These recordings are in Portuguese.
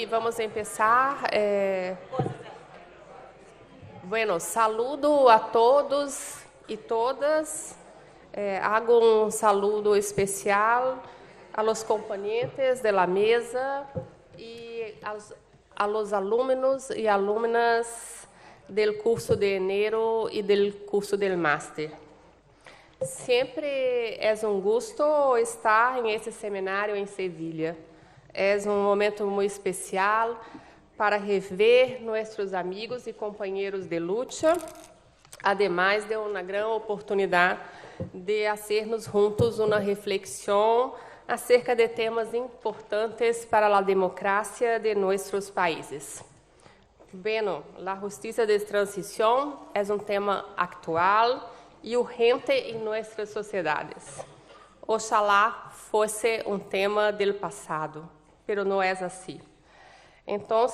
vamos empezar. Bueno, saludo a todos y todas. Hago un saludo especial a los componentes de la mesa y a los alumnos y alumnas del curso de enero y del curso del máster. Sempre é um gosto estar nesse seminário em Sevilha. É um momento muito especial para rever nossos amigos e companheiros de luta, ademais de uma grande oportunidade de fazermos juntos uma reflexão acerca de temas importantes para a democracia de nossos países. Bueno, a justiça de transição é um tema atual e urgente em nossas sociedades. Oxalá fosse um tema do passado, pero não é assim. Então,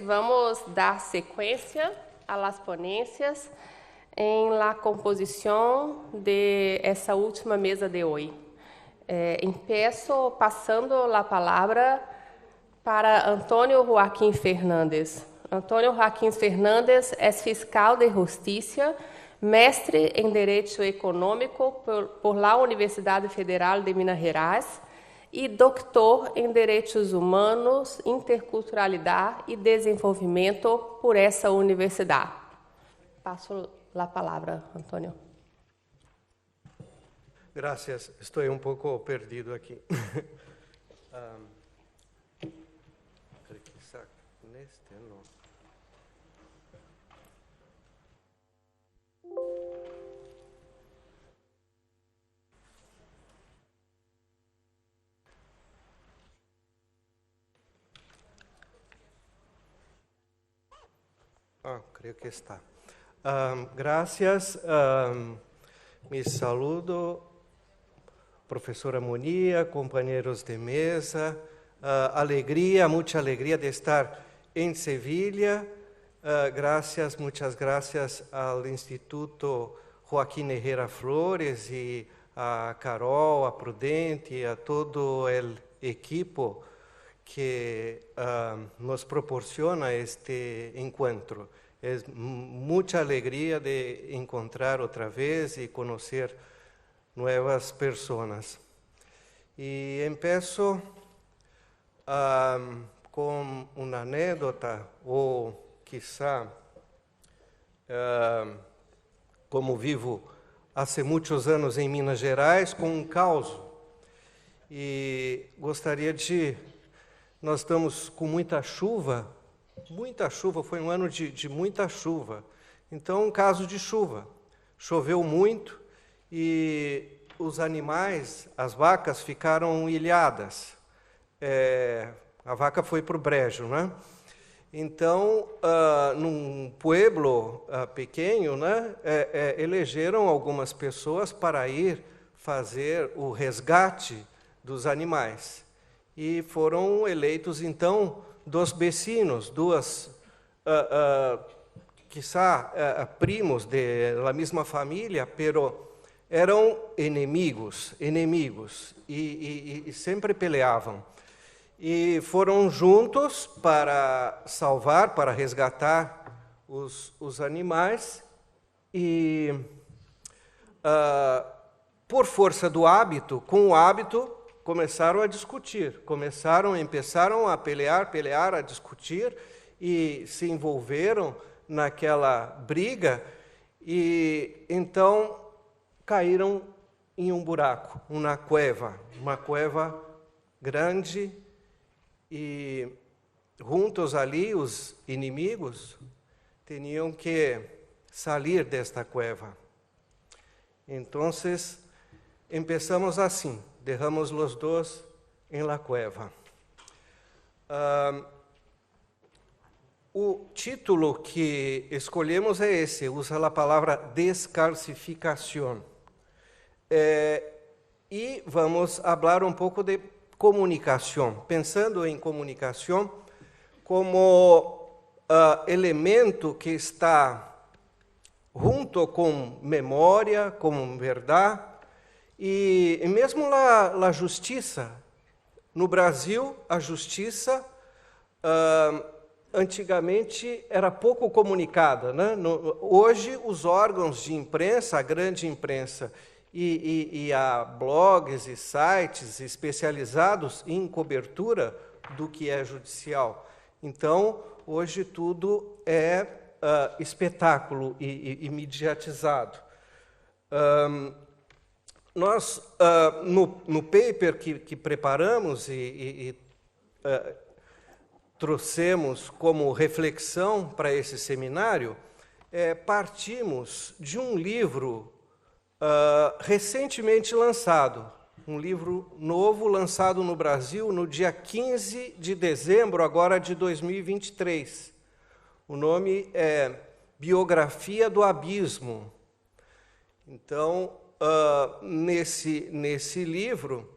vamos dar sequência às ponências em la composição de essa última mesa de hoje. Empiezo passando a palavra para Antônio Joaquim Fernandes. Antônio Joaquim Fernandes é fiscal de justiça, mestre em Direito Econômico por la Universidade Federal de Minas Gerais e doutor em Direitos Humanos, Interculturalidade e Desenvolvimento por essa universidade. Passo a palavra, Antônio. Gracias. Estou um pouco perdido aqui. Creio que está. Gracias. Me saludo, professora Monia, companheiros de mesa. Muita alegria de estar em Sevilha. Muitas gracias ao Instituto Joaquim Herrera Flores e a Carol, a Prudente e a todo o equipo que nos proporciona este encontro. É muita alegria de encontrar outra vez e conhecer novas pessoas. E começo com uma anedota, ou quizá, como vivo há muitos anos em Minas Gerais, com um caos. E gostaria de... Nós estamos com muita chuva, foi um ano de muita chuva. Então, um caso de chuva. Choveu muito e os animais, as vacas, ficaram ilhadas. A vaca foi para o brejo, né? Então, num pueblo pequeno, né, elegeram algumas pessoas para ir fazer o resgate dos animais. E foram eleitos, então, dos vecinos, quizá primos da mesma família, pero eram inimigos, e sempre peleavam. E foram juntos para salvar, para resgatar os animais, e por força do hábito, com o hábito, começaram a discutir, começaram a pelear, a discutir, e se envolveram naquela briga, e então caíram em um buraco, uma cueva grande, e juntos ali os inimigos tinham que sair desta cueva. Então, começamos assim. Derramos os dois em la cueva. O título que escolhemos é esse, usa a palavra descalcificação. E vamos falar um pouco de comunicação, pensando em comunicação como elemento que está junto com memória, com verdade, e mesmo a justiça. No Brasil, a justiça antigamente era pouco comunicada, né? Hoje, os órgãos de imprensa, a grande imprensa, e há blogs e sites especializados em cobertura do que é judicial. Então, hoje tudo é espetáculo e mediatizado. Nós, no paper que preparamos e trouxemos como reflexão para esse seminário, partimos de um livro recentemente lançado, um livro novo lançado no Brasil no dia 15 de dezembro, agora de 2023. O nome é Biografia do Abismo. Então, nesse livro,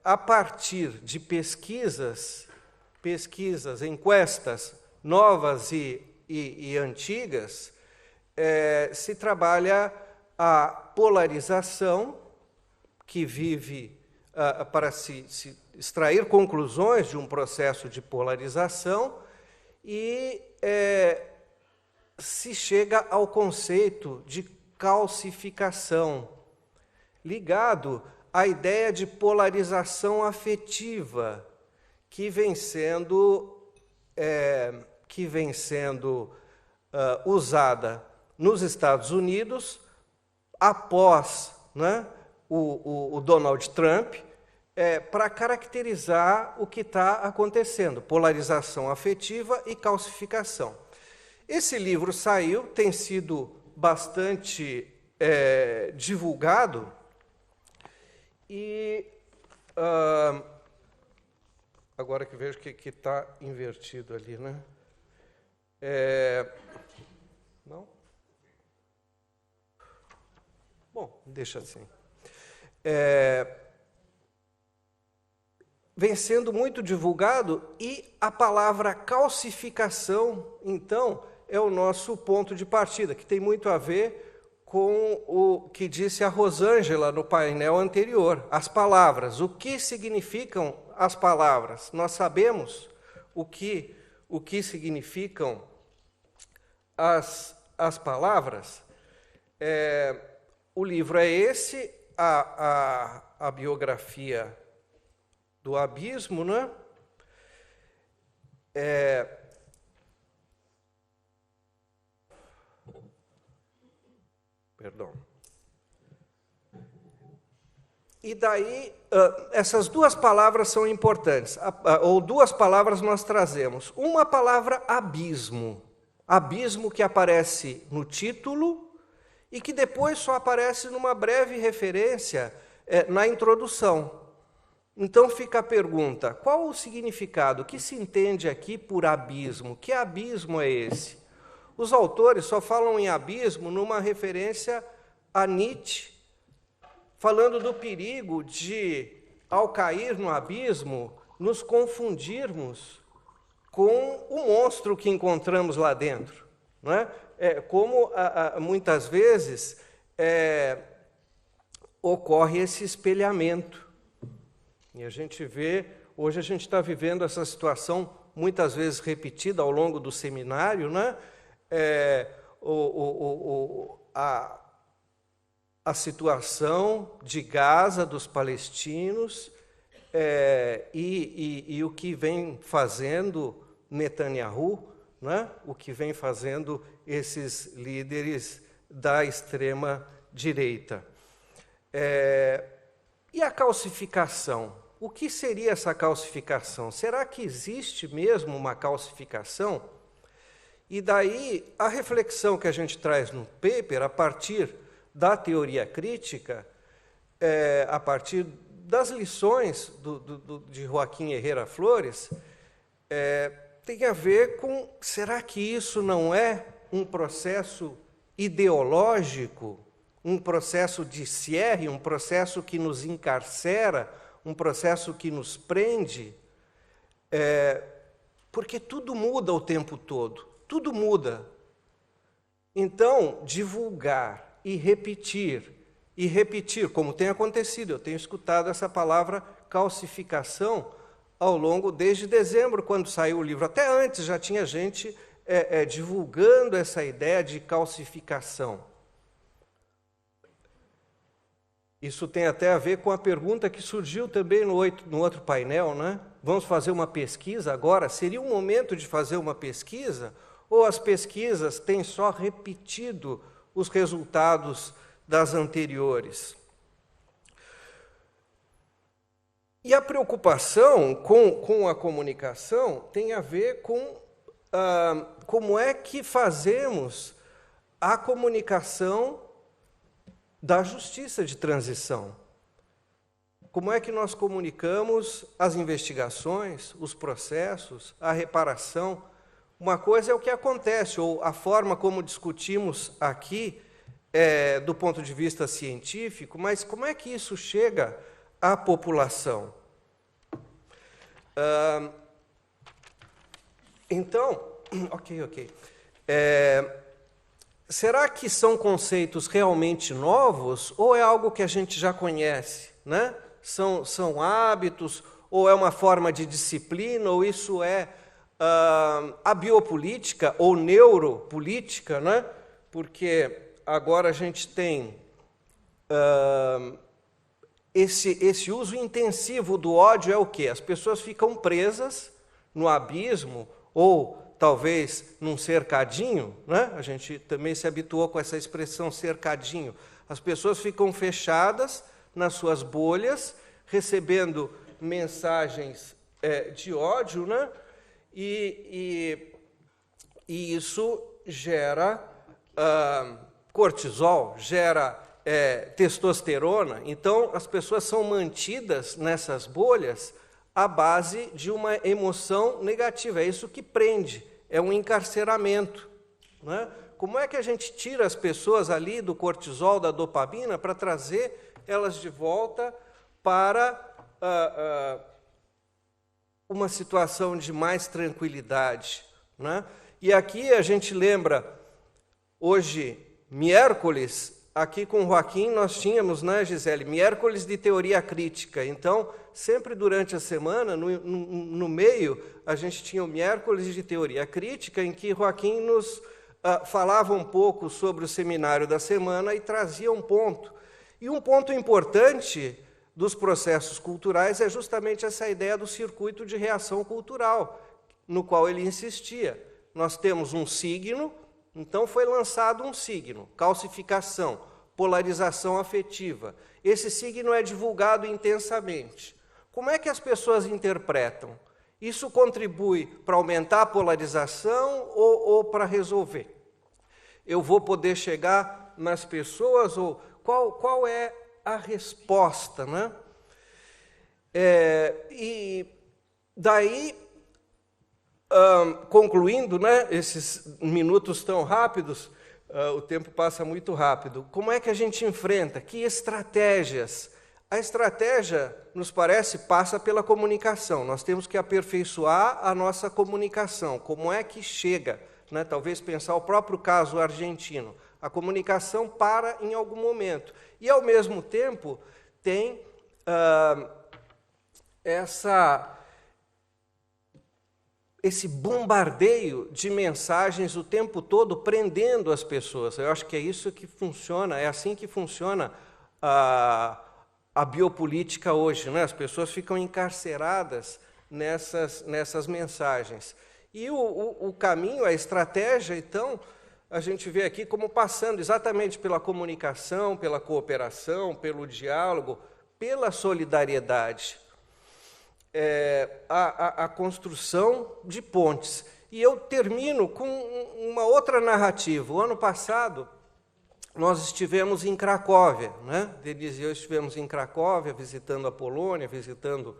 a partir de pesquisas, encuestas novas e antigas, se trabalha a polarização, que vive para se extrair conclusões de um processo de polarização, e se chega ao conceito de calcificação, ligado à ideia de polarização afetiva, que vem sendo usada nos Estados Unidos após, né, o Donald Trump, para caracterizar o que está acontecendo, polarização afetiva e calcificação. Esse livro saiu, tem sido bastante divulgado, e agora que vejo que está invertido ali, né? Não? Bom, deixa assim. Vem sendo muito divulgado, e a palavra calcificação, então, é o nosso ponto de partida, que tem muito a ver com o que disse a Rosângela no painel anterior. As palavras, o que significam as palavras? Nós sabemos o que significam as palavras. O livro é esse, a biografia do abismo, né? Perdão. E daí, essas duas palavras são importantes, ou duas palavras nós trazemos. Uma palavra, abismo. Abismo que aparece no título e que depois só aparece numa breve referência na introdução. Então fica a pergunta, qual o significado? O que se entende aqui por abismo? Que abismo é esse? Os autores só falam em abismo numa referência a Nietzsche, falando do perigo de, ao cair no abismo, nos confundirmos com o monstro que encontramos lá dentro. Não é? Como muitas vezes ocorre esse espelhamento. E a gente vê, hoje a gente está vivendo essa situação muitas vezes repetida ao longo do seminário, né? A situação de Gaza, dos palestinos, e o que vem fazendo Netanyahu, né? O que vem fazendo esses líderes da extrema-direita. E a calcificação? O que seria essa calcificação? Será que existe mesmo uma calcificação? E daí, a reflexão que a gente traz no paper, a partir da teoria crítica, a partir das lições de Joaquim Herrera Flores, tem a ver com, será que isso não é um processo ideológico, um processo de cierre, um processo que nos encarcera, um processo que nos prende? Porque tudo muda o tempo todo. Tudo muda. Então, divulgar e repetir, como tem acontecido, eu tenho escutado essa palavra calcificação ao longo, desde dezembro, quando saiu o livro. Até antes já tinha gente divulgando essa ideia de calcificação. Isso tem até a ver com a pergunta que surgiu também no outro painel, né? Vamos fazer uma pesquisa agora? Seria um momento de fazer uma pesquisa? Ou as pesquisas têm só repetido os resultados das anteriores? E a preocupação com a comunicação tem a ver com como é que fazemos a comunicação da justiça de transição. Como é que nós comunicamos as investigações, os processos, a reparação? Uma coisa é o que acontece, ou a forma como discutimos aqui, do ponto de vista científico, mas como é que isso chega à população? Então, ok. Será que são conceitos realmente novos ou é algo que a gente já conhece, né? São hábitos, ou é uma forma de disciplina, ou isso é a biopolítica ou neuropolítica, né? Porque agora a gente tem esse uso intensivo do ódio é o quê? As pessoas ficam presas no abismo, ou talvez num cercadinho, né? A gente também se habituou com essa expressão cercadinho. As pessoas ficam fechadas nas suas bolhas, recebendo mensagens de ódio, né? E isso gera cortisol, gera testosterona. Então, as pessoas são mantidas nessas bolhas à base de uma emoção negativa. É isso que prende, é um encarceramento, né? Como é que a gente tira as pessoas ali do cortisol, da dopamina, para trazer elas de volta para uma situação de mais tranquilidade, né? E aqui a gente lembra, hoje, miércoles, aqui com o Joaquim nós tínhamos, né, Gisele, miércoles de teoria crítica. Então, sempre durante a semana, no meio, a gente tinha o miércoles de teoria crítica, em que Joaquim nos falava um pouco sobre o seminário da semana e trazia um ponto. E um ponto importante dos processos culturais é justamente essa ideia do circuito de reação cultural, no qual ele insistia. Nós temos um signo, então foi lançado um signo, calcificação, polarização afetiva. Esse signo é divulgado intensamente. Como é que as pessoas interpretam? Isso contribui para aumentar a polarização ou para resolver? Eu vou poder chegar nas pessoas, ou qual é a resposta, né? E daí, concluindo, né, esses minutos tão rápidos, o tempo passa muito rápido. Como é que a gente enfrenta? Que estratégias? A estratégia, nos parece, passa pela comunicação. Nós temos que aperfeiçoar a nossa comunicação. Como é que chega? Né? Talvez pensar o próprio caso argentino. A comunicação para em algum momento. E, ao mesmo tempo, tem esse bombardeio de mensagens o tempo todo, prendendo as pessoas. Eu acho que é isso que funciona, é assim que funciona a biopolítica hoje, né? As pessoas ficam encarceradas nessas mensagens. E o caminho, a estratégia, então, a gente vê aqui como passando exatamente pela comunicação, pela cooperação, pelo diálogo, pela solidariedade. A construção de pontes. E eu termino com uma outra narrativa. O ano passado, nós estivemos em Cracóvia, né? Denise e eu estivemos em Cracóvia, visitando a Polônia, visitando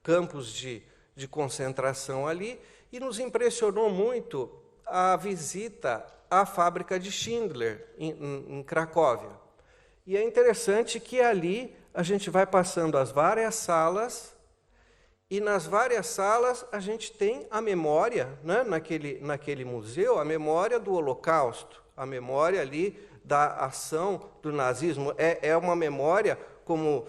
campos de concentração ali, e nos impressionou muito a visita à fábrica de Schindler, em Cracóvia. E é interessante que ali a gente vai passando as várias salas, e nas várias salas a gente tem a memória, né, naquele museu, a memória do Holocausto, a memória ali da ação do nazismo. É uma memória como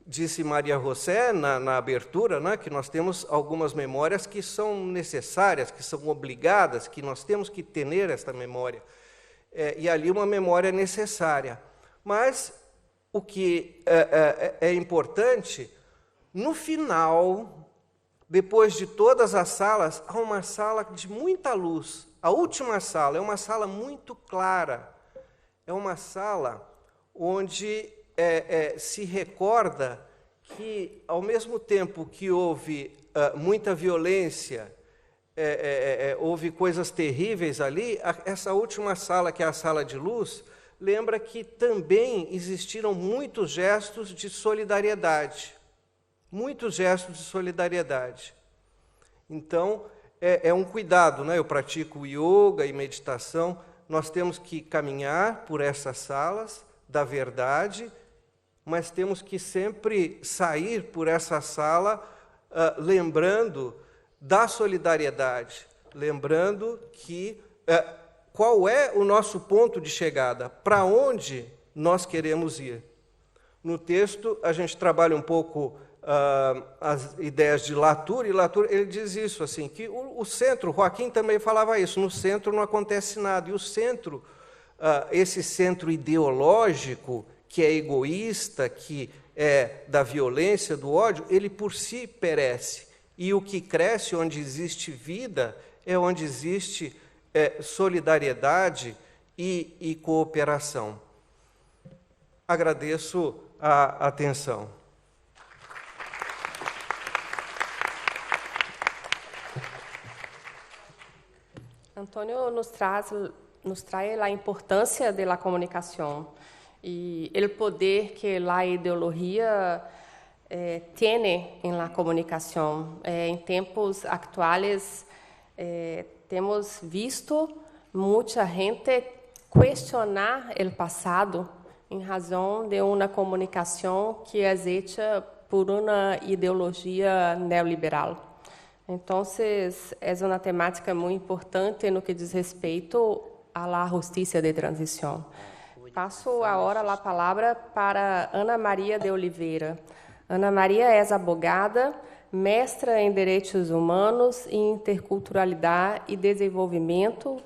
disse Maria José na abertura, né, que nós temos algumas memórias que são necessárias, que são obrigadas, que nós temos que ter esta memória. E ali uma memória necessária. Mas o que é importante, no final, depois de todas as salas, há uma sala de muita luz. A última sala é uma sala muito clara. É uma sala onde se recorda que, ao mesmo tempo que houve muita violência, houve coisas terríveis ali, essa última sala, que é a sala de luz, lembra que também existiram muitos gestos de solidariedade. Muitos gestos de solidariedade. Então, é um cuidado, né? Eu pratico yoga e meditação, nós temos que caminhar por essas salas da verdade, mas temos que sempre sair por essa sala lembrando da solidariedade, lembrando que qual é o nosso ponto de chegada, para onde nós queremos ir. No texto, a gente trabalha um pouco as ideias de Latour, e Latour ele diz isso, assim, que o centro, Joaquim também falava isso, no centro não acontece nada, e o centro, esse centro ideológico, que é egoísta, que é da violência, do ódio, ele por si perece, e o que cresce onde existe vida é onde existe solidariedade e cooperação. Agradeço a atenção. Antônio nos traz a importância da comunicação e o poder que a ideologia tem na comunicação. Em tempos atuais, temos visto muita gente questionar o passado em razão de uma comunicação que é feita por uma ideologia neoliberal. Então, é uma temática muito importante no que diz respeito à justiça de transição. Passo agora a palavra para Ana Maria de Oliveira. Ana Maria é advogada, mestra em Direitos Humanos e Interculturalidade e Desenvolvimento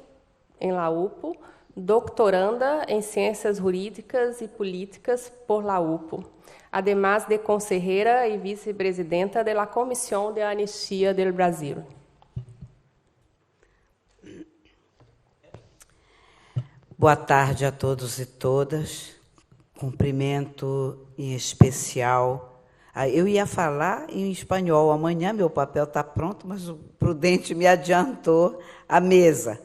em la UPO, doutoranda em Ciências Jurídicas e Políticas por la UPO, además de consejera e vice-presidenta da Comissão de Anistia do Brasil. Boa tarde a todos e todas. Cumprimento em especial. Eu ia falar em espanhol amanhã, meu papel está pronto, mas o Prudente me adiantou a mesa.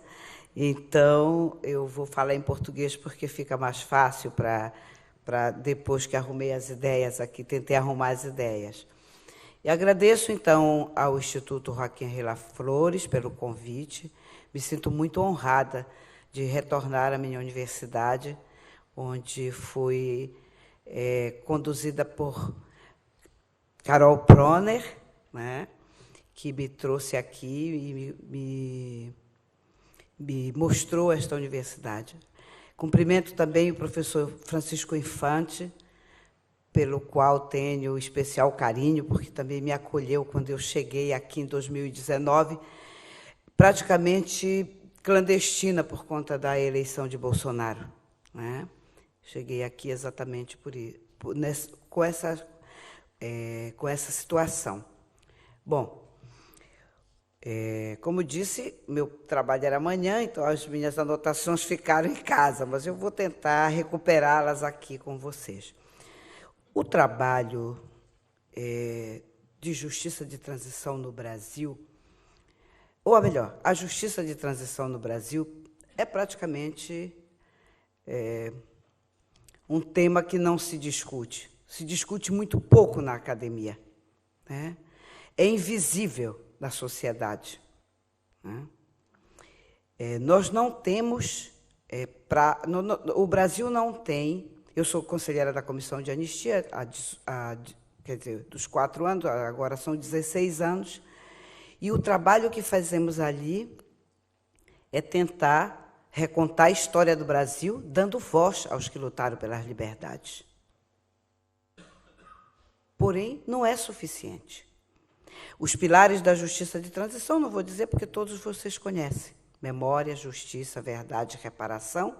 Então, eu vou falar em português porque fica mais fácil para depois que arrumei as ideias aqui, tentei arrumar as ideias. E agradeço, então, ao Instituto Joaquim Rila Flores pelo convite. Me sinto muito honrada de retornar à minha universidade, onde fui conduzida por Carol Proner, né, que me trouxe aqui e me mostrou esta universidade. Cumprimento também o professor Francisco Infante, pelo qual tenho especial carinho, porque também me acolheu quando eu cheguei aqui em 2019, praticamente clandestina por conta da eleição de Bolsonaro, né? Cheguei aqui exatamente com essa situação. Bom, como disse, meu trabalho era amanhã, então as minhas anotações ficaram em casa, mas eu vou tentar recuperá-las aqui com vocês. O trabalho de justiça de transição no Brasil, ou melhor, a justiça de transição no Brasil é praticamente um tema que não se discute muito pouco na academia, né? É invisível na sociedade, né? Nós não temos, o Brasil não tem, eu sou conselheira da Comissão de Anistia, quer dizer, dos 4 anos, agora são 16 anos, e o trabalho que fazemos ali é tentar recontar a história do Brasil, dando voz aos que lutaram pelas liberdades. porém, não é suficiente. Os pilares da justiça de transição, não vou dizer porque todos vocês conhecem. Memória, justiça, verdade, reparação.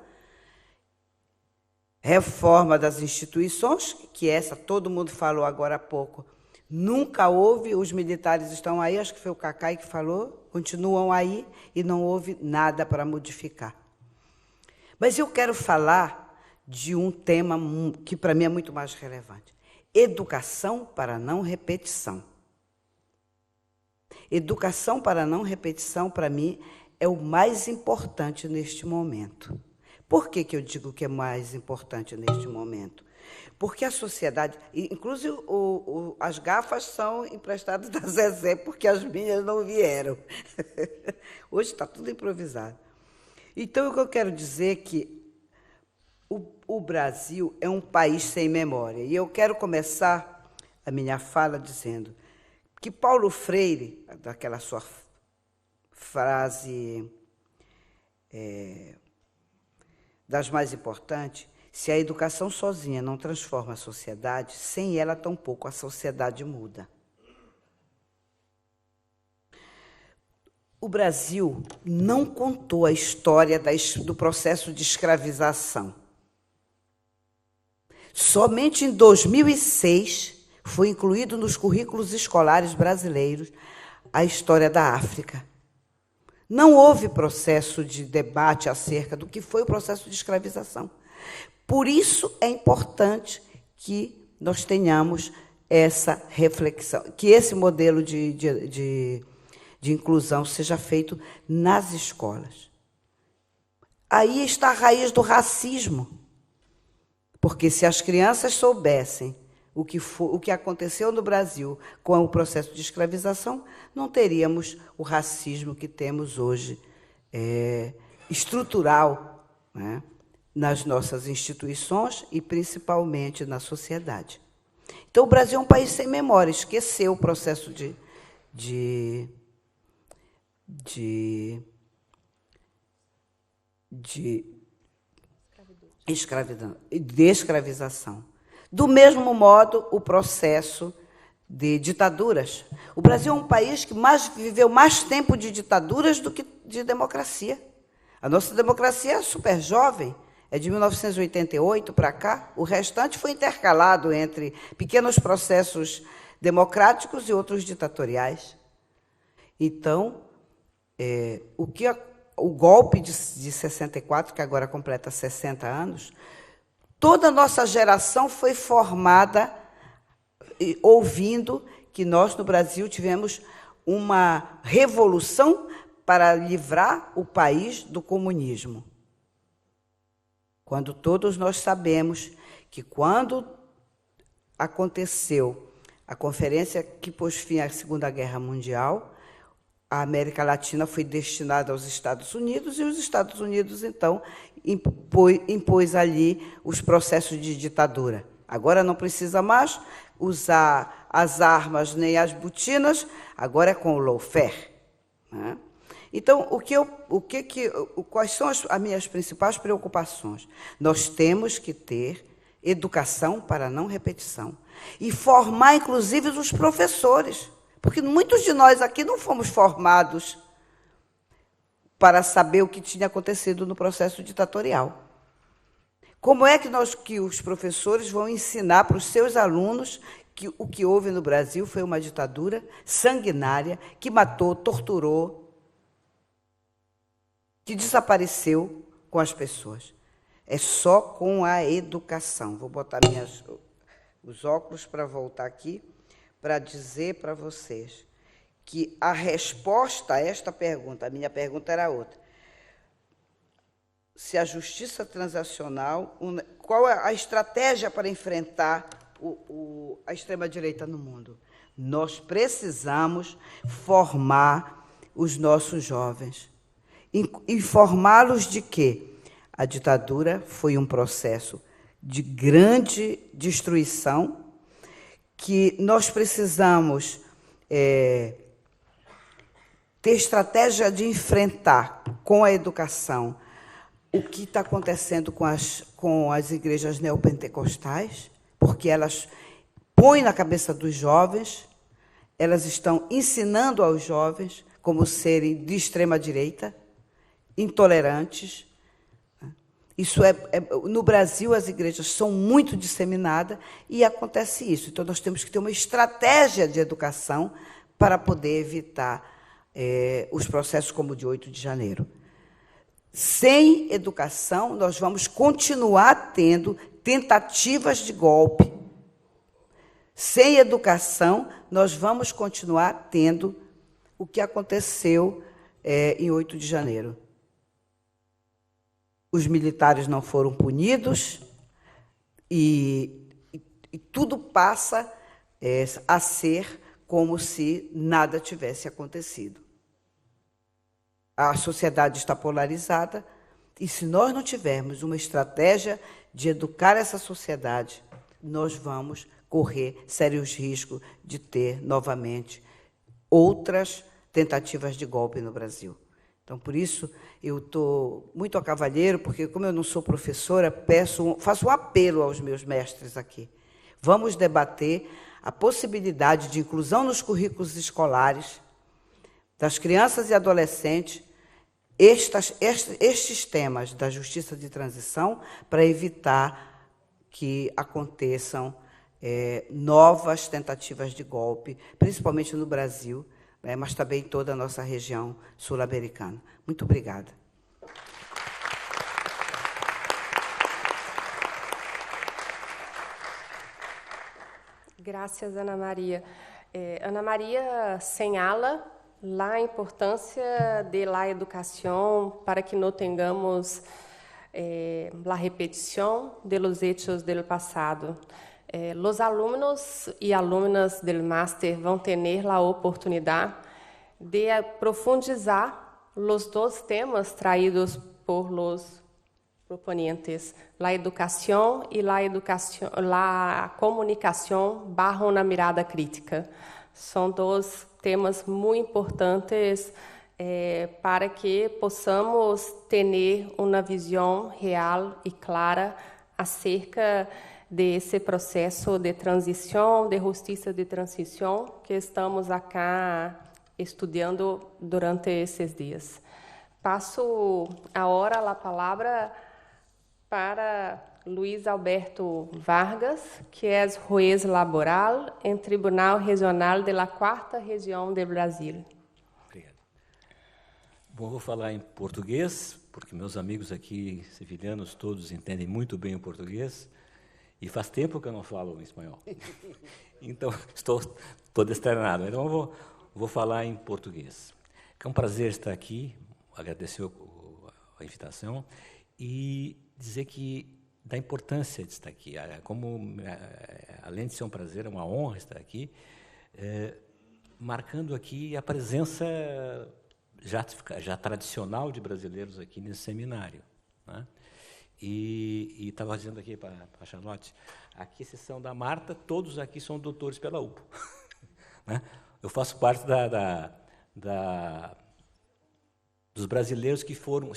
Reforma das instituições, que essa todo mundo falou agora há pouco. Nunca houve, os militares estão aí, acho que foi o Cacai que falou, continuam aí e não houve nada para modificar. Mas eu quero falar de um tema que para mim é muito mais relevante. Educação para não repetição. Educação para não repetição, para mim, é o mais importante neste momento. Por que eu digo que é mais importante neste momento? Porque a sociedade, inclusive as gafas são emprestadas da Zezé, porque as minhas não vieram. Hoje está tudo improvisado. Então, o que eu quero dizer é que o Brasil é um país sem memória. E eu quero começar a minha fala dizendo que Paulo Freire, daquela sua frase das mais importantes, se a educação sozinha não transforma a sociedade, sem ela tampouco a sociedade muda. O Brasil não contou a história do processo de escravização. Somente em 2006 foi incluído nos currículos escolares brasileiros a história da África. Não houve processo de debate acerca do que foi o processo de escravização. Por isso é importante que nós tenhamos essa reflexão, que esse modelo de inclusão seja feito nas escolas. Aí está a raiz do racismo, porque se as crianças soubessem o que aconteceu no Brasil com o processo de escravização, não teríamos o racismo que temos hoje, estrutural, né, nas nossas instituições e, principalmente, na sociedade. Então, o Brasil é um país sem memória, esqueceu o processo de escravização. Do mesmo modo, o processo de ditaduras. O Brasil é um país que viveu mais tempo de ditaduras do que de democracia. A nossa democracia é super jovem, é de 1988 para cá. O restante foi intercalado entre pequenos processos democráticos e outros ditatoriais. Então, o golpe de 64, que agora completa 60 anos, toda a nossa geração foi formada ouvindo que nós, no Brasil, tivemos uma revolução para livrar o país do comunismo. Quando todos nós sabemos que, quando aconteceu a conferência que pôs fim à Segunda Guerra Mundial, a América Latina foi destinada aos Estados Unidos e os Estados Unidos, então, impôs ali os processos de ditadura. Agora não precisa mais usar as armas nem as botinas, agora é com o lawfare, né? Então, quais são as minhas principais preocupações? Nós temos que ter educação para não repetição e formar, inclusive, os professores, porque muitos de nós aqui não fomos formados para saber o que tinha acontecido no processo ditatorial. Como é que os professores vão ensinar para os seus alunos que o que houve no Brasil foi uma ditadura sanguinária que matou, torturou, que desapareceu com as pessoas? É só com a educação. Vou botar os óculos para voltar aqui, para dizer para vocês que a resposta a esta pergunta, a minha pergunta era outra, se a justiça transacional, qual é a estratégia para enfrentar a extrema-direita no mundo? Nós precisamos formar os nossos jovens, informá-los de que a ditadura foi um processo de grande destruição, que nós precisamos ter estratégia de enfrentar com a educação o que está acontecendo com as igrejas neopentecostais, porque elas, põem na cabeça dos jovens, elas estão ensinando aos jovens como serem de extrema-direita, intolerantes. No Brasil, as igrejas são muito disseminadas e acontece isso. Então, nós temos que ter uma estratégia de educação para poder evitar os processos como o de 8 de janeiro. Sem educação, nós vamos continuar tendo tentativas de golpe. Sem educação, nós vamos continuar tendo o que aconteceu em 8 de janeiro. Os militares não foram punidos e tudo passa a ser como se nada tivesse acontecido. A sociedade está polarizada e, se nós não tivermos uma estratégia de educar essa sociedade, nós vamos correr sérios riscos de ter, novamente, outras tentativas de golpe no Brasil. Então, por isso, eu estou muito a cavalheiro, porque, como eu não sou professora, faço um apelo aos meus mestres aqui. Vamos debater a possibilidade de inclusão nos currículos escolares das crianças e adolescentes estes temas da justiça de transição, para evitar que aconteçam novas tentativas de golpe, principalmente no Brasil, mas também em toda a nossa região sul-americana. Muito obrigada. Graças, Ana Maria. Ana Maria señala a importância da educação para que não tenhamos a repetição de los hechos del passado. Los alumnos y alumnas del máster vão ter a oportunidade de profundizar los dos temas traídos por los proponentes, la educação e la comunicação bajo una mirada crítica. São dois temas muito importantes para que possamos ter uma visão real e clara acerca desse processo de transição, de justiça de transição, que estamos acá estudando durante esses dias. Passo agora a palavra para Luiz Alberto Vargas, que é juiz laboral em Tribunal Regional da 4ª Região do Brasil. Obrigado. Bom, vou falar em português, porque meus amigos aqui, sevilhanos, todos entendem muito bem o português, e faz tempo que eu não falo em espanhol. Então, estou destreinado. Então, vou falar em português. É um prazer estar aqui, agradecer a invitação e dizer da importância de estar aqui. Além de ser um prazer, é uma honra estar aqui, marcando aqui a presença já tradicional de brasileiros aqui nesse seminário, né? E estava dizendo aqui para a Charlotte, aqui, exceção da Marta, todos aqui são doutores pela UPA. Né? Eu faço parte dos brasileiros que foram,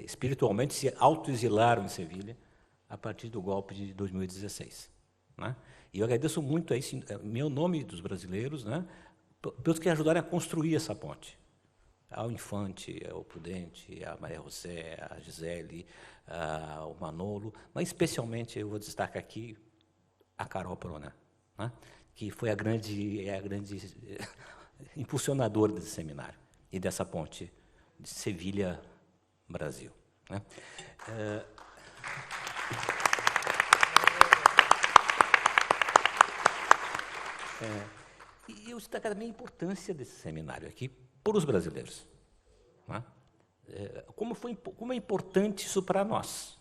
espiritualmente, se autoexilaram em Sevilha a partir do golpe de 2016. Né? E eu agradeço muito a isso, meu nome dos brasileiros, né, pelos que ajudaram a construir essa ponte. Ao Infante, ao Prudente, a Maria José, a Gisele, o Manolo, mas especialmente eu vou destacar aqui a Carol Prona, né, que foi a grande impulsionadora desse seminário e dessa ponte de Sevilha-Brasil. Né. E eu destaco também a importância desse seminário aqui para os brasileiros. Né? Como é importante isso para nós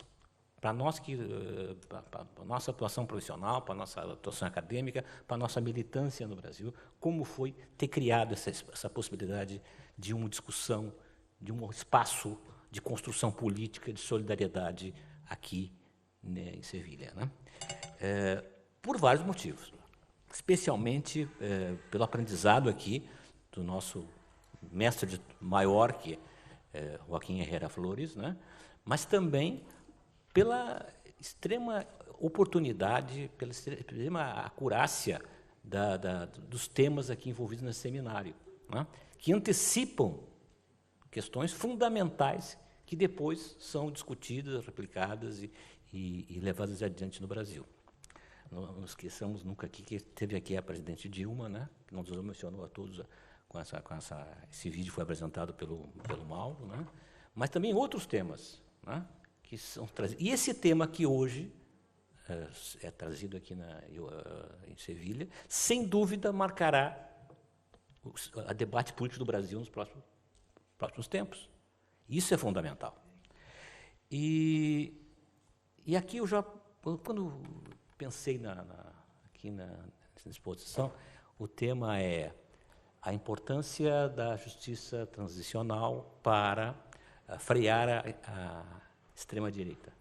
a nossa atuação profissional, para a nossa atuação acadêmica, para a nossa militância no Brasil, como foi ter criado essa possibilidade de uma discussão, de um espaço de construção política, de solidariedade aqui, né, em Sevilha. Né? Por vários motivos, especialmente pelo aprendizado aqui do nosso mestre maior, que é Joaquim Herrera Flores, né? Mas também pela extrema oportunidade, pela extrema acurácia dos temas aqui envolvidos nesse seminário, né, que antecipam questões fundamentais que depois são discutidas, replicadas e levadas adiante no Brasil. Não esqueçamos nunca aqui que teve aqui a presidente Dilma, né, que nos mencionou a todos esse vídeo foi apresentado pelo Mauro, né, mas também outros temas, né, que são trazidos. E esse tema que hoje é trazido aqui em Sevilha, sem dúvida marcará o debate político do Brasil nos próximos tempos. Isso é fundamental. E aqui eu já, quando pensei aqui nessa exposição, o tema é a importância da justiça transicional para frear a extrema-direita.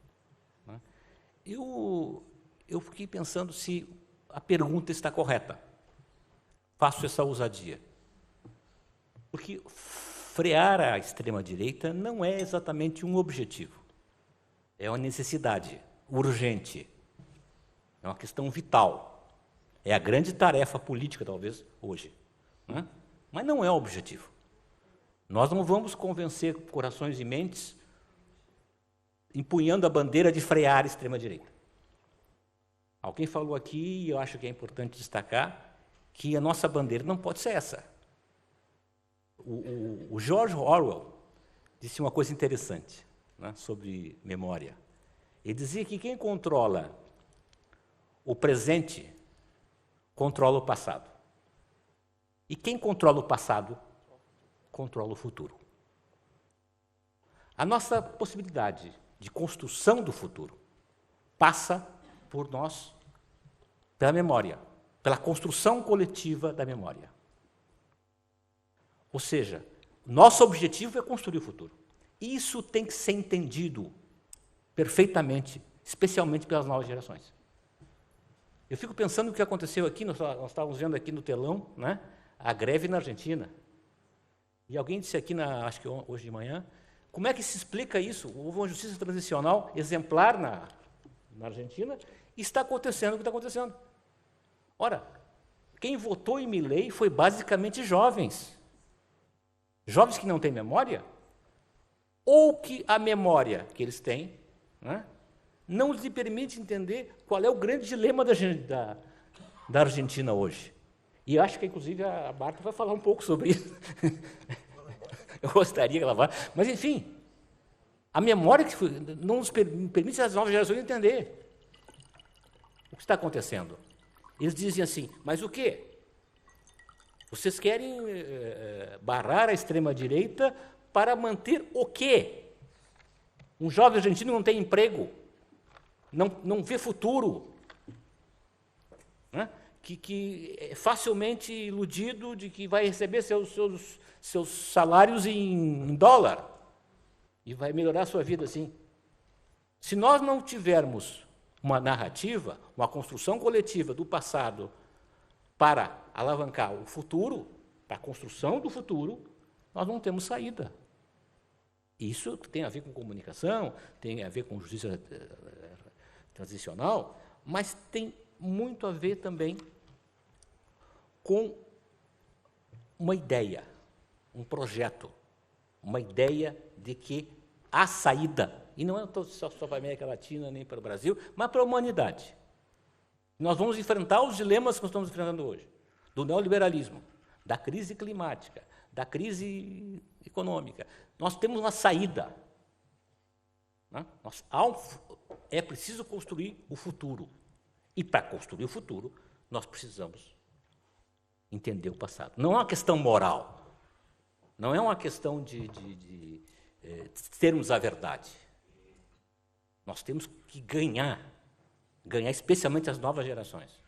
Eu fiquei pensando se a pergunta está correta. Faço essa ousadia. Porque frear a extrema-direita não é exatamente um objetivo. É uma necessidade urgente. É uma questão vital. É a grande tarefa política, talvez, hoje. Né? Mas não é o objetivo. Nós não vamos convencer corações e mentes empunhando a bandeira de frear a extrema-direita. Alguém falou aqui, e eu acho que é importante destacar, que a nossa bandeira não pode ser essa. O George Orwell disse uma coisa interessante, né, sobre memória. Ele dizia que quem controla o presente controla o passado. E quem controla o passado controla o futuro. A nossa possibilidade de construção do futuro passa por nós, pela memória, pela construção coletiva da memória. Ou seja, nosso objetivo é construir o futuro. Isso tem que ser entendido perfeitamente, especialmente pelas novas gerações. Eu fico pensando no que aconteceu aqui, nós estávamos vendo aqui no telão, né, a greve na Argentina. E alguém disse aqui, acho que hoje de manhã, como é que se explica isso? Houve uma justiça transicional exemplar na Argentina e está acontecendo o que está acontecendo. Ora, quem votou em Milei foi basicamente jovens. Jovens que não têm memória, ou que a memória que eles têm, né, não lhe permite entender qual é o grande dilema da Argentina hoje. E acho que, inclusive, a Marta vai falar um pouco sobre isso. Eu gostaria que ela vá. Mas, enfim, a memória que não nos permite as novas gerações entender o que está acontecendo. Eles dizem assim, mas o quê? Vocês querem barrar a extrema-direita para manter o quê? Um jovem argentino não tem emprego, não vê futuro, né? Que é facilmente iludido de que vai receber seus salários em dólar e vai melhorar a sua vida assim. Se nós não tivermos uma narrativa, uma construção coletiva do passado para alavancar o futuro, para a construção do futuro, nós não temos saída. Isso tem a ver com comunicação, tem a ver com justiça transicional, mas tem muito a ver também com uma ideia, um projeto, uma ideia de que há saída, e não é só para a América Latina nem para o Brasil, mas para a humanidade. Nós vamos enfrentar os dilemas que nós estamos enfrentando hoje, do neoliberalismo, da crise climática, da crise econômica. Nós temos uma saída. Né? É preciso construir o futuro. E, para construir o futuro, nós precisamos entender o passado. Não é uma questão moral. Não é uma questão de termos a verdade. Nós temos que ganhar especialmente as novas gerações,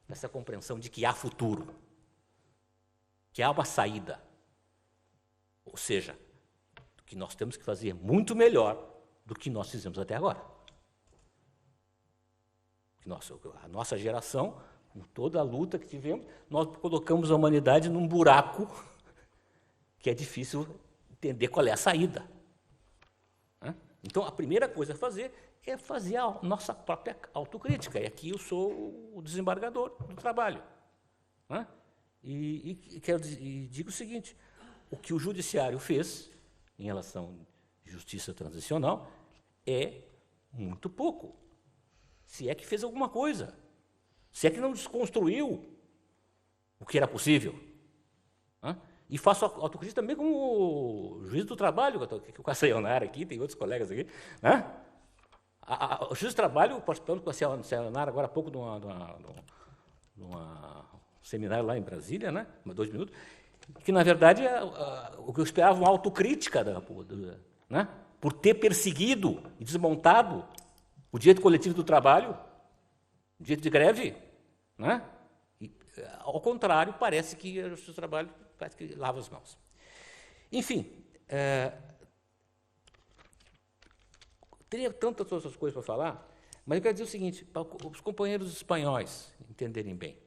essa compreensão de que há futuro, que há uma saída. Ou seja, que nós temos que fazer muito melhor do que nós fizemos até agora. A nossa geração, com toda a luta que tivemos, nós colocamos a humanidade num buraco que é difícil entender qual é a saída. Então, a primeira coisa a fazer é fazer a nossa própria autocrítica. E aqui eu sou o desembargador do trabalho. Né? E digo o seguinte, o que o judiciário fez em relação à justiça transicional é muito pouco. Se é que fez alguma coisa. Se é que não desconstruiu o que era possível. Né? E faço autocrítica também como juiz do trabalho, que o Sayonara aqui, tem outros colegas aqui. Né? O juiz do trabalho, participando com a Sayonara agora há pouco de um seminário lá em Brasília, né? 2 minutos, que, na verdade, o que eu esperava uma autocrítica, né? Por ter perseguido e desmontado o direito coletivo do trabalho, o direito de greve. Né? E, ao contrário, parece que a justiça do trabalho parece que lava as mãos. Enfim, teria tantas outras coisas para falar, mas eu quero dizer o seguinte, para os companheiros espanhóis entenderem bem.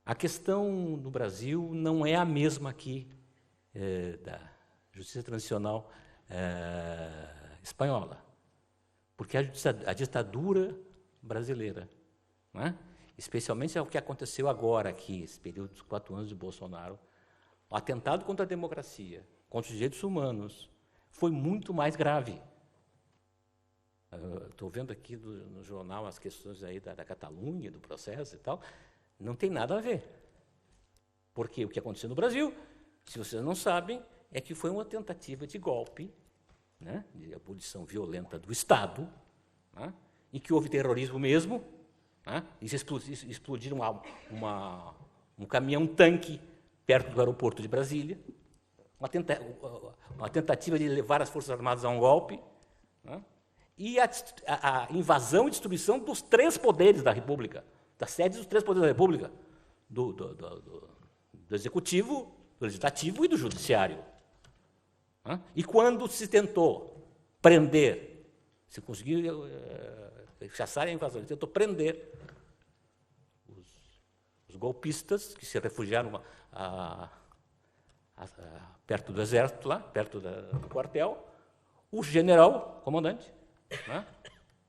A questão no Brasil não é a mesma aqui da justiça transicional espanhola, porque a ditadura brasileira, né? Especialmente o que aconteceu agora aqui, esse período dos 4 anos de Bolsonaro, o atentado contra a democracia, contra os direitos humanos, foi muito mais grave. Estou vendo aqui no jornal as questões aí da Catalunha, do processo e tal, não tem nada a ver. Porque o que aconteceu no Brasil, se vocês não sabem, é que foi uma tentativa de golpe, né, de abolição violenta do Estado, né, em que houve terrorismo mesmo, né, e explodiram um caminhão-tanque perto do aeroporto de Brasília, uma tentativa de levar as Forças Armadas a um golpe, né, e a invasão e destruição dos 3 poderes da República, das sedes dos 3 poderes da República, do Executivo, do Legislativo e do Judiciário. Né? E quando se tentou prender, se conseguiu rechaçar a invasão, se tentou prender os golpistas que se refugiaram perto do Exército, lá, perto do quartel, o general, comandante, né,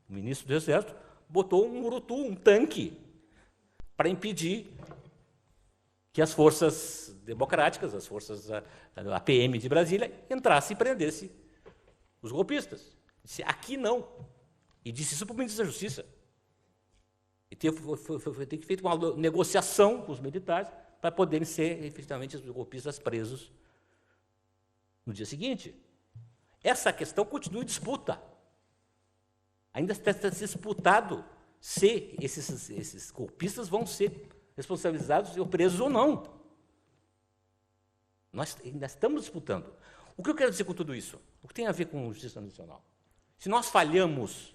o ministro do Exército, botou um urutu, um tanque, para impedir que as forças democráticas, as forças da PM de Brasília, entrassem e prendessem os golpistas. Disse, aqui não. E disse isso para o ministro da Justiça. E foi feita uma negociação com os militares para poderem ser, efetivamente, os golpistas presos no dia seguinte. Essa questão continua em disputa. Ainda está disputado se esses golpistas vão ser responsabilizados ou presos ou não. Nós ainda estamos disputando. O que eu quero dizer com tudo isso? O que tem a ver com a justiça transicional? Se nós falhamos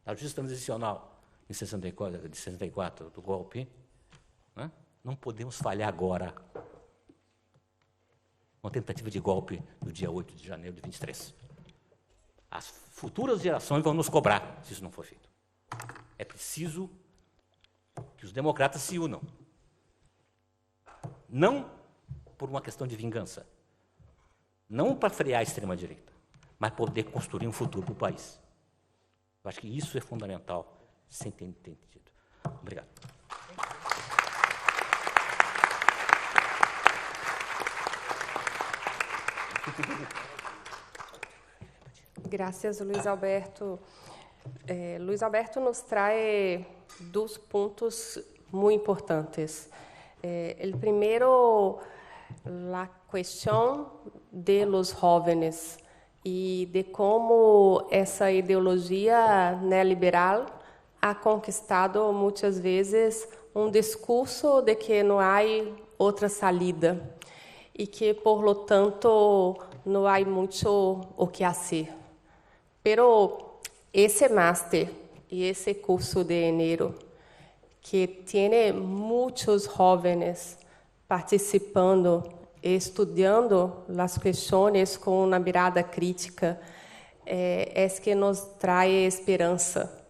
na justiça transicional em 64 do golpe, né, não podemos falhar agora uma tentativa de golpe no dia 8 de janeiro de 23. As futuras gerações vão nos cobrar se isso não for feito. É preciso que os democratas se unam. Não por uma questão de vingança, não para frear a extrema-direita, mas poder construir um futuro para o país. Eu acho que isso é fundamental, sem ter entendido. Obrigado. Graças, Luiz Alberto. Luiz Alberto nos traz 2 pontos muito importantes. O primeiro, a questão de los jóvenes e de como essa ideologia neoliberal ha conquistado muitas vezes um discurso de que não há outra salida e que, por lo tanto, não há muito o que fazer. Pero esse máster e esse curso de enero, que tem muitos jovens participando e estudando as questões com uma mirada crítica, é que nos traz esperança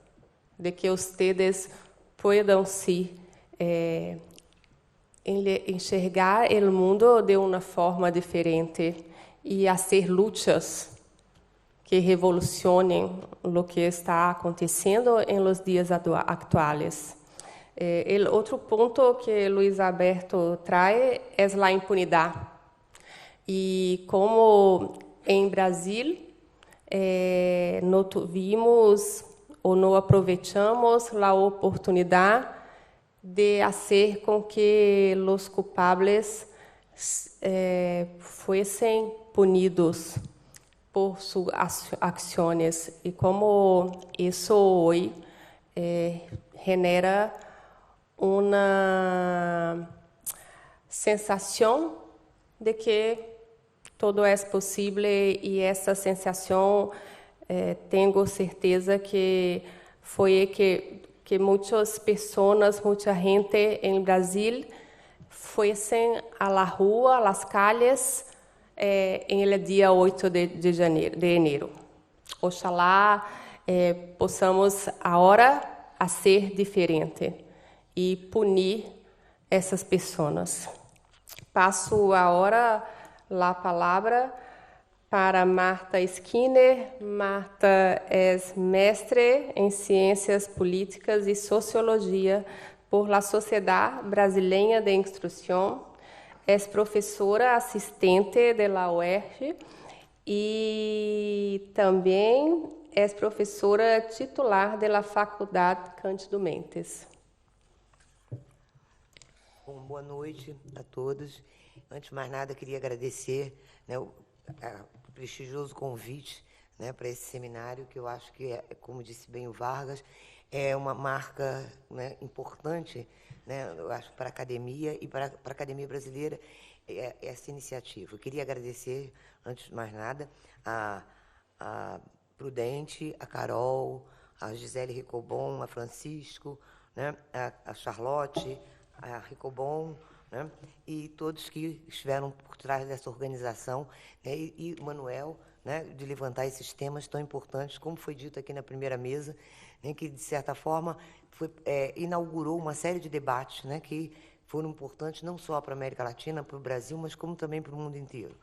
de que vocês possam se enxergar o mundo de uma forma diferente e fazer lutas que revolucionem o que está acontecendo em los dias atuais. O outro ponto que Luiz Alberto traz é a impunidade. E como em Brasil não tivemos ou não aproveitamos a oportunidade de fazer com que os culpables fossem punidos por suas ações. E como isso hoje genera uma sensação de que tudo é possível, e essa sensação tenho certeza que foi que muitas pessoas, muita gente em Brasil fossem à rua, às calles, em dia 8 de janeiro. Oxalá possamos agora ser diferente e punir essas pessoas. Passo agora a palavra para Marta Skinner. Marta é mestre em Ciências Políticas e Sociologia por la Sociedad Brasileña de Instrucción. É professora assistente de la UERJ e também é professora titular da Faculdade Cândido Mendes. Bom, boa noite a todos. Antes de mais nada, queria agradecer, né, o prestigioso convite, né, para esse seminário, que eu acho que, como disse bem o Vargas, é uma marca, né, importante, né, eu acho, para a academia e para a academia brasileira, essa iniciativa. Eu queria agradecer, antes de mais nada, a Prudente, a Carol, a Gisele Ricobon, a Francisco, né, a Charlotte, a Ricobon, né, e todos que estiveram por trás dessa organização, né, e o Manuel, né, de levantar esses temas tão importantes, como foi dito aqui na primeira mesa, né, que, de certa forma, inaugurou uma série de debates, né, que foram importantes não só para a América Latina, para o Brasil, mas como também para o mundo inteiro.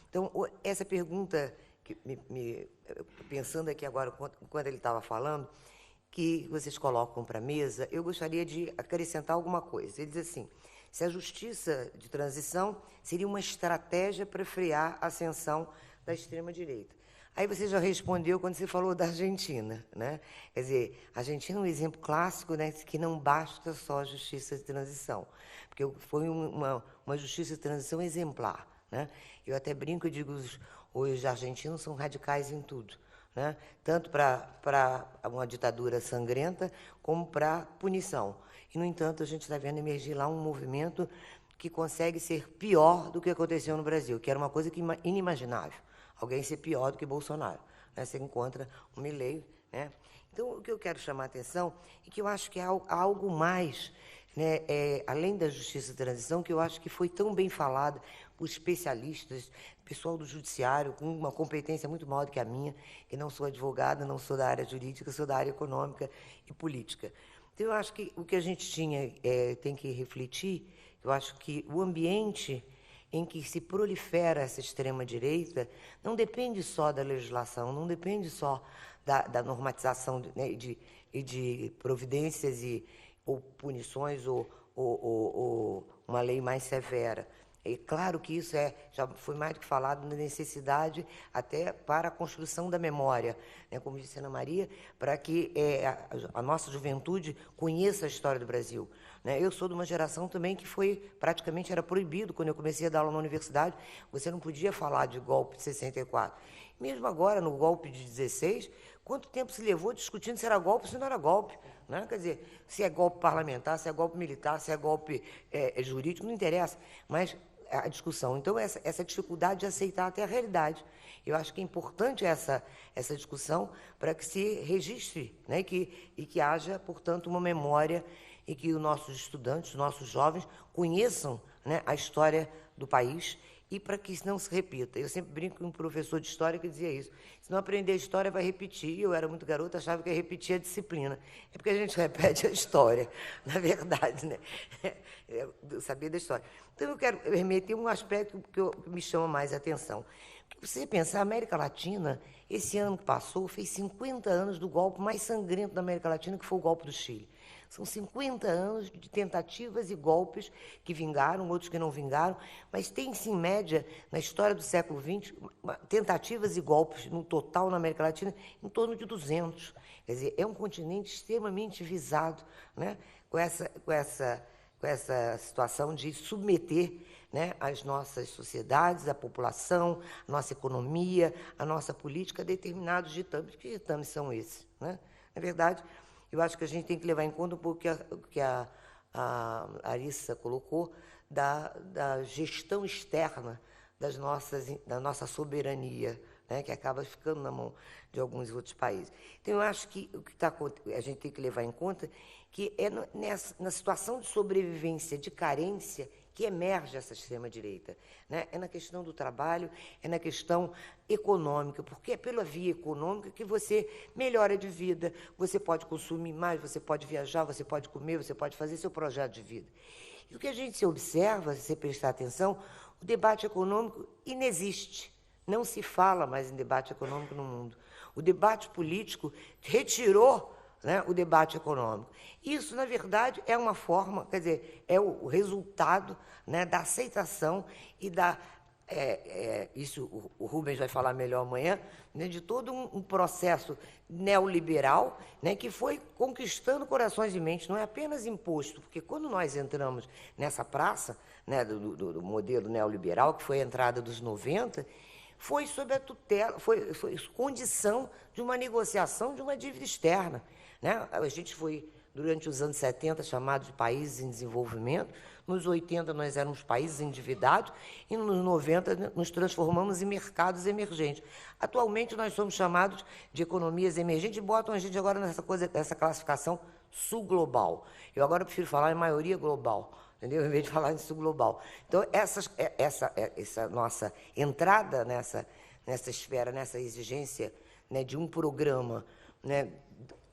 Então, essa pergunta, pensando aqui agora, quando ele estava falando, que vocês colocam para a mesa, eu gostaria de acrescentar alguma coisa. Ele diz assim: se a justiça de transição seria uma estratégia para frear a ascensão da extrema-direita. Aí você já respondeu quando você falou da Argentina, né? Quer dizer, a Argentina é um exemplo clássico, né, que não basta só a justiça de transição, porque foi uma justiça de transição exemplar, né? Eu até brinco e digo, os argentinos são radicais em tudo, né? Tanto para uma ditadura sangrenta como para punição. E, no entanto, a gente está vendo emergir lá um movimento que consegue ser pior do que aconteceu no Brasil, que era uma coisa inimaginável, alguém ser pior do que Bolsonaro, né? Você encontra o Milei, né? Então, o que eu quero chamar a atenção é que eu acho que há algo mais, né, além da justiça de transição, que eu acho que foi tão bem falado por especialistas, pessoal do judiciário, com uma competência muito maior do que a minha, que não sou advogada, não sou da área jurídica, sou da área econômica e política. Então, eu acho que o que a gente tem que refletir, eu acho que o ambiente em que se prolifera essa extrema-direita não depende só da legislação, não depende só da normatização, né, de providências ou punições ou uma lei mais severa. É claro que isso já foi mais do que falado na necessidade até para a construção da memória, né, como disse Ana Maria, para que a nossa juventude conheça a história do Brasil. Né? Eu sou de uma geração também que praticamente era proibido, quando eu comecei a dar aula na universidade, você não podia falar de golpe de 64. Mesmo agora, no golpe de 16, quanto tempo se levou discutindo se era golpe ou se não era golpe? Né? Quer dizer, se é golpe parlamentar, se é golpe militar, se é golpe jurídico, não interessa, mas a discussão. Então, essa dificuldade de aceitar até a realidade. Eu acho que é importante essa discussão para que se registre, né, e que haja, portanto, uma memória e que os nossos estudantes, os nossos jovens, conheçam, né, a história do país e para que isso não se repita. Eu sempre brinco com um professor de história que dizia isso. Se não aprender a história, vai repetir. Eu era muito garota, achava que ia repetir a disciplina. É porque a gente repete a história, na verdade, né? Eu sabia da história. Então, eu quero remeter um aspecto que me chama mais a atenção. Se você pensar, a América Latina, esse ano que passou, fez 50 anos do golpe mais sangrento da América Latina, que foi o golpe do Chile. São 50 anos de tentativas e golpes que vingaram, outros que não vingaram, mas tem-se, em média, na história do século XX, tentativas e golpes, no total, na América Latina, em torno de 200. Quer dizer, é um continente extremamente visado, né, com essa situação de submeter, né, as nossas sociedades, a população, a nossa economia, a nossa política a determinados ditames. Que ditames são esses? Né? Na verdade, eu acho que a gente tem que levar em conta um pouco o que a Arissa colocou da gestão externa da nossa soberania, né, que acaba ficando na mão de alguns outros países. Então, eu acho que a gente tem que levar em conta que é na situação de sobrevivência, de carência, que emerge essa extrema-direita. Né? É na questão do trabalho, é na questão econômica, porque é pela via econômica que você melhora de vida, você pode consumir mais, você pode viajar, você pode comer, você pode fazer seu projeto de vida. E o que a gente se observa, se você prestar atenção, o debate econômico inexiste. Não se fala mais em debate econômico no mundo. O debate político retirou, né, o debate econômico. Isso, na verdade, é uma forma, quer dizer, é o resultado, né, da aceitação e isso o Rubens vai falar melhor amanhã, né, de todo um processo neoliberal, né, que foi conquistando corações e mentes, não é apenas imposto, porque quando nós entramos nessa praça, né, do modelo neoliberal, que foi a entrada dos 90, foi sob a tutela, foi condição de uma negociação de uma dívida externa. Né? A gente foi, durante os anos 70, chamado de países em desenvolvimento, nos 80 nós éramos países endividados e nos 90 nos transformamos em mercados emergentes. Atualmente nós somos chamados de economias emergentes e botam a gente agora nessa classificação sul-global. Eu agora prefiro falar em maioria global, entendeu? Em vez de falar em sul-global. Então, essa nossa entrada nessa esfera, nessa exigência, né, de um programa, né,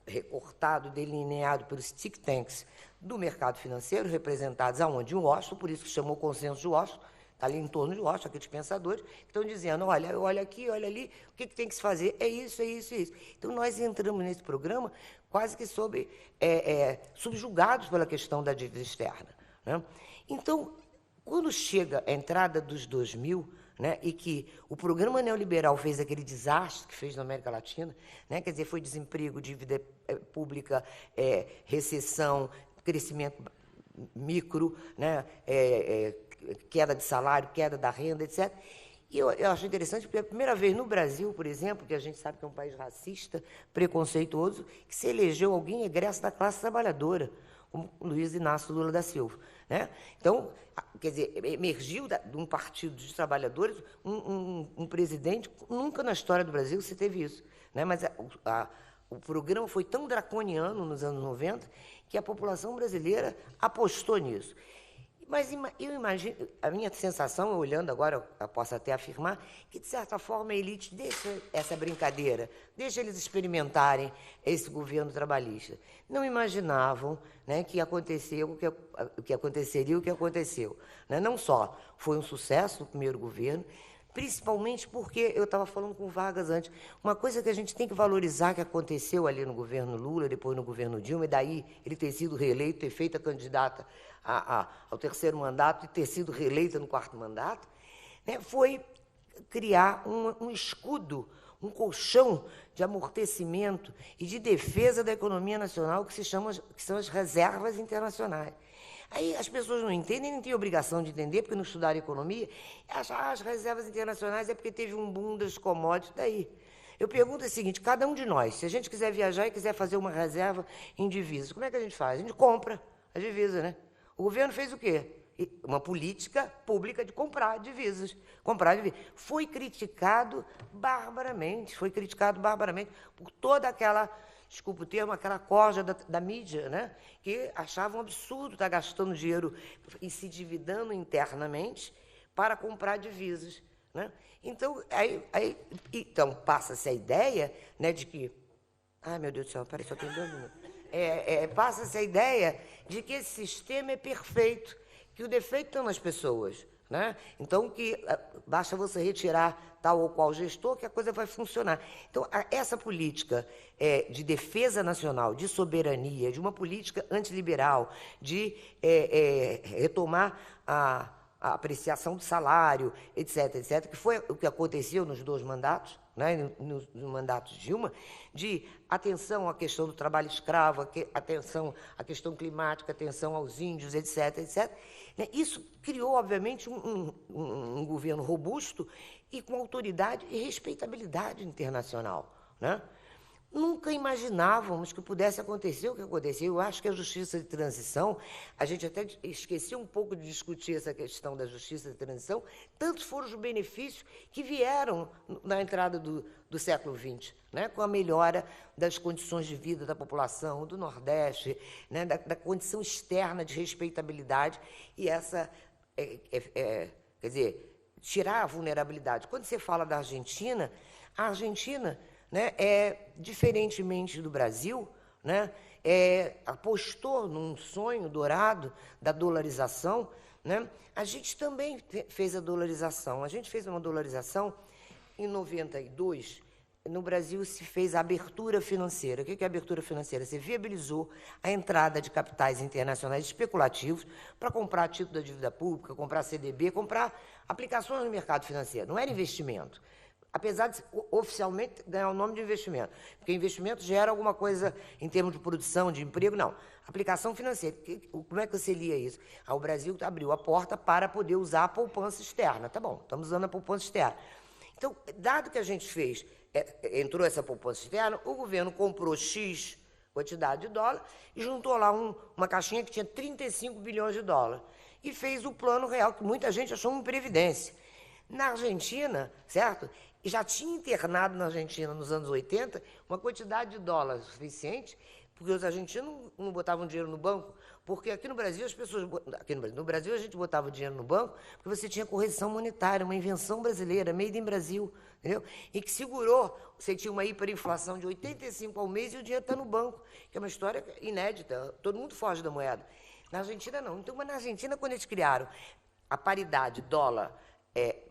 recortado, delineado pelos think tanks do mercado financeiro, representados aonde? Em Washington, por isso que chamou o consenso de Washington, está ali em torno de Washington, aqueles pensadores, que estão dizendo, olha aqui, olha ali, o que tem que se fazer? É isso, é isso, é isso. Então, nós entramos nesse programa quase que subjugados pela questão da dívida externa. Né? Então, quando chega a entrada dos 2000, né, e que o programa neoliberal fez aquele desastre que fez na América Latina, né, quer dizer, foi desemprego, dívida pública, recessão, crescimento micro, né, queda de salário, queda da renda, etc. E eu acho interessante, porque é a primeira vez no Brasil, por exemplo, que a gente sabe que é um país racista, preconceituoso, que se elegeu alguém egresso da classe trabalhadora, como Luiz Inácio Lula da Silva. Né? Então, quer dizer, emergiu de um partido de trabalhadores um presidente, nunca na história do Brasil se teve isso. Né? Mas o programa foi tão draconiano nos anos 90 que a população brasileira apostou nisso. Mas eu imagino, a minha sensação, olhando agora, eu posso até afirmar, que, de certa forma, a elite deixa essa brincadeira, deixa eles experimentarem esse governo trabalhista. Não imaginavam, né, que aconteceu o que aconteceria, o que aconteceu. Né? Não só foi um sucesso no primeiro governo, principalmente porque, eu estava falando com o Vargas antes, uma coisa que a gente tem que valorizar que aconteceu ali no governo Lula, depois no governo Dilma, e daí ele ter sido reeleito, ter feito a candidata ao terceiro mandato e ter sido reeleita no quarto mandato, né, foi criar um escudo, um colchão de amortecimento e de defesa da economia nacional que são as reservas internacionais. Aí as pessoas não entendem, nem têm obrigação de entender, porque não estudaram economia, acham as reservas internacionais é porque teve um boom das commodities, daí. Eu pergunto o seguinte, cada um de nós, se a gente quiser viajar e quiser fazer uma reserva em divisas, como é que a gente faz? A gente compra a divisa, né? O governo fez o quê? Uma política pública de comprar divisas. Foi criticado barbaramente por toda aquela, desculpa o termo, aquela corja da mídia, né? Que achava um absurdo estar gastando dinheiro e se endividando internamente para comprar divisas, né? Então, então passa-se a ideia, né, de que... Ai, meu Deus do céu, peraí, só tem 2 minutos. Passa-se a ideia de que esse sistema é perfeito, que o defeito está nas pessoas, né? Então, que basta você retirar tal ou qual gestor que a coisa vai funcionar. Então, essa política de defesa nacional, de soberania, de uma política antiliberal, de retomar a apreciação do salário, etc., que foi o que aconteceu nos 2 mandatos, né, no mandato de Dilma, de atenção à questão do trabalho escravo, atenção à questão climática, atenção aos índios, etc., etc., né? Isso criou, obviamente, um governo robusto e com autoridade e respeitabilidade internacional, né? Nunca imaginávamos que pudesse acontecer o que aconteceu. Eu acho que a justiça de transição, a gente até esqueceu um pouco de discutir essa questão da justiça de transição, tantos foram os benefícios que vieram na entrada do século XX, né, com a melhora das condições de vida da população, do Nordeste, né, da condição externa de respeitabilidade, e essa, quer dizer, tirar a vulnerabilidade. Quando você fala da Argentina, a Argentina... né, diferentemente do Brasil, né, apostou num sonho dourado da dolarização, né? A gente também fez a dolarização. A gente fez uma dolarização em 92. No Brasil se fez a abertura financeira. O que é a abertura financeira? Você viabilizou a entrada de capitais internacionais especulativos para comprar título da dívida pública, comprar CDB, comprar aplicações no mercado financeiro. Não era investimento. Apesar de oficialmente ganhar o nome de investimento, porque investimento gera alguma coisa em termos de produção, de emprego, não. Aplicação financeira, como é que você lia isso? O Brasil abriu a porta para poder usar a poupança externa. Tá bom, estamos usando a poupança externa. Então, dado que a gente fez, entrou essa poupança externa, o governo comprou X quantidade de dólar e juntou lá uma caixinha que tinha 35 bilhões de dólares e fez o plano real, que muita gente achou uma previdência. Na Argentina, certo? E já tinha internado na Argentina, nos anos 80, uma quantidade de dólares suficiente, porque os argentinos não botavam dinheiro no banco, porque aqui no Brasil as pessoas... No Brasil a gente botava dinheiro no banco porque você tinha correção monetária, uma invenção brasileira, made in Brasil, entendeu? E que segurou, você tinha uma hiperinflação de 85 ao mês e o dinheiro está no banco, que é uma história inédita, todo mundo foge da moeda. Na Argentina não. Então, mas na Argentina, quando eles criaram a paridade dólar...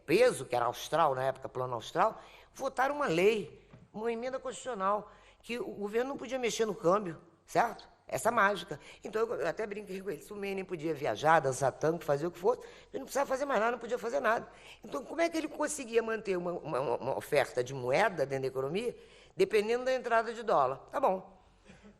peso, que era austral, na época, plano austral, votaram uma lei, uma emenda constitucional, que o governo não podia mexer no câmbio, certo? Essa mágica. Então, eu até brinquei com ele, se o Menem podia viajar, dançar tango, fazer o que fosse, ele não precisava fazer mais nada, não podia fazer nada. Então, como é que ele conseguia manter uma oferta de moeda dentro da economia, dependendo da entrada de dólar? Tá bom.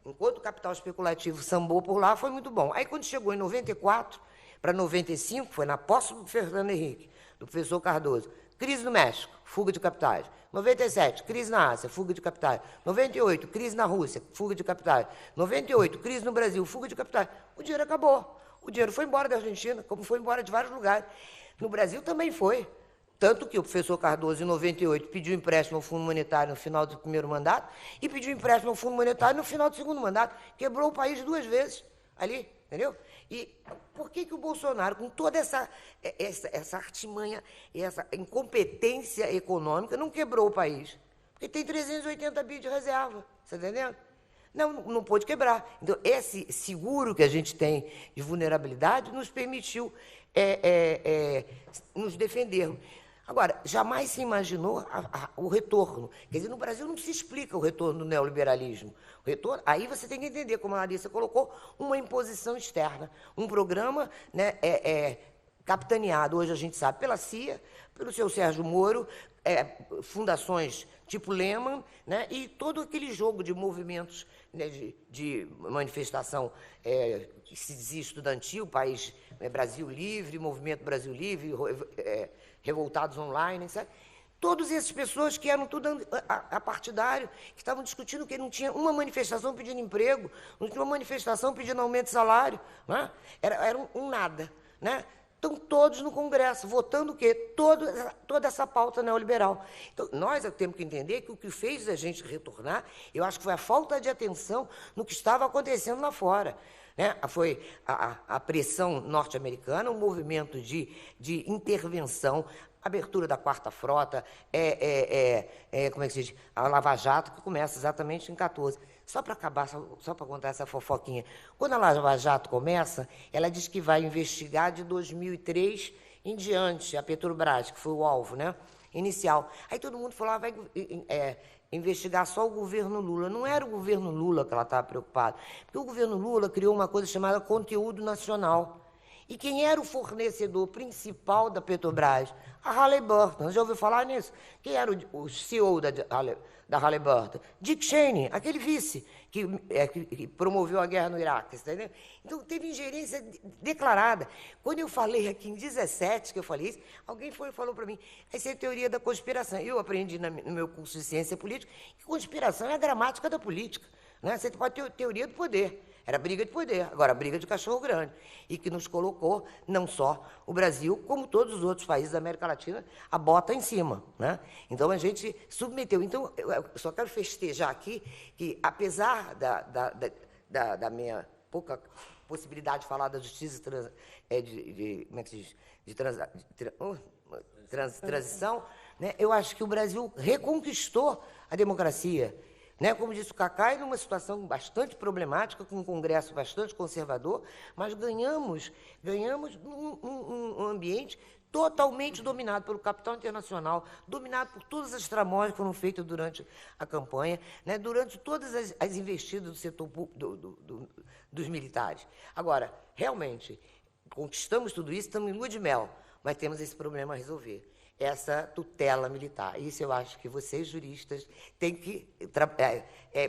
Enquanto o capital especulativo sambou por lá, foi muito bom. Aí, quando chegou em 94 para 95, foi na posse do Fernando Henrique, do professor Cardoso. Crise no México, fuga de capitais. 97, crise na Ásia, fuga de capitais. 98, crise na Rússia, fuga de capitais. 98, crise no Brasil, fuga de capitais. O dinheiro acabou. O dinheiro foi embora da Argentina, como foi embora de vários lugares. No Brasil também foi. Tanto que o professor Cardoso, em 98, pediu empréstimo ao Fundo Monetário no final do primeiro mandato e pediu empréstimo ao Fundo Monetário no final do segundo mandato. Quebrou o país 2 vezes ali, entendeu? E por que o Bolsonaro, com toda essa artimanha, essa incompetência econômica, não quebrou o país? Porque tem 380 bi de reserva, você está entendendo? Não pôde quebrar. Então, esse seguro que a gente tem de vulnerabilidade nos permitiu nos defender. Agora, jamais se imaginou o retorno. Quer dizer, no Brasil não se explica o retorno do neoliberalismo. O retorno, aí você tem que entender, como a Larissa colocou, uma imposição externa. Um programa, né, capitaneado, hoje a gente sabe, pela CIA, pelo seu Sérgio Moro, fundações tipo Lehman, né, e todo aquele jogo de movimentos, né, de manifestação que se dizia estudantil, país Brasil Livre, Movimento Brasil Livre, Revoltados Online, sabe? Todas essas pessoas que eram tudo apartidário, que estavam discutindo que não tinha uma manifestação pedindo emprego, não tinha uma manifestação pedindo aumento de salário, né? Era um nada, né? Estão todos no Congresso, votando o quê? Toda essa pauta neoliberal. Então, nós temos que entender que o que fez a gente retornar, eu acho que foi a falta de atenção no que estava acontecendo lá fora. né? Foi a pressão norte-americana, um movimento de intervenção, abertura da Quarta Frota, como é que se diz? A Lava Jato, que começa exatamente em 14. Só para acabar, só para contar essa fofoquinha. Quando a Lava Jato começa, ela diz que vai investigar de 2003 em diante, a Petrobras, que foi o alvo, né? Inicial. Aí todo mundo falou, vai investigar só o governo Lula. Não era o governo Lula que ela estava preocupada, porque o governo Lula criou uma coisa chamada conteúdo nacional. E quem era o fornecedor principal da Petrobras? A Halliburton. Já ouviu falar nisso? Quem era o CEO da Halliburton? Dick Cheney, aquele vice que promoveu a guerra no Iraque. Entendeu? Então, teve ingerência declarada. Quando eu falei aqui em 17, que eu falei isso, alguém falou para mim, essa é a teoria da conspiração. Eu aprendi no meu curso de ciência política que conspiração é a gramática da política. Né? Você pode ter teoria do poder. Era briga de poder, agora briga de cachorro grande. E que nos colocou, não só o Brasil, como todos os outros países da América Latina, a bota em cima. Né? Então, a gente submeteu. Então, eu só quero festejar aqui que, apesar da minha pouca possibilidade de falar da justiça como é que se diz? Transição, né? Eu acho que o Brasil reconquistou a democracia. Né? Como disse o Cacai, numa situação bastante problemática, com um Congresso bastante conservador, mas ganhamos um ambiente totalmente dominado pelo capital internacional, dominado por todas as tramóias que foram feitas durante a campanha, né? Durante todas as investidas do setor dos militares. Agora, realmente, conquistamos tudo isso, estamos em lua de mel, mas temos esse problema a resolver. Essa tutela militar. Isso eu acho que vocês, juristas, têm que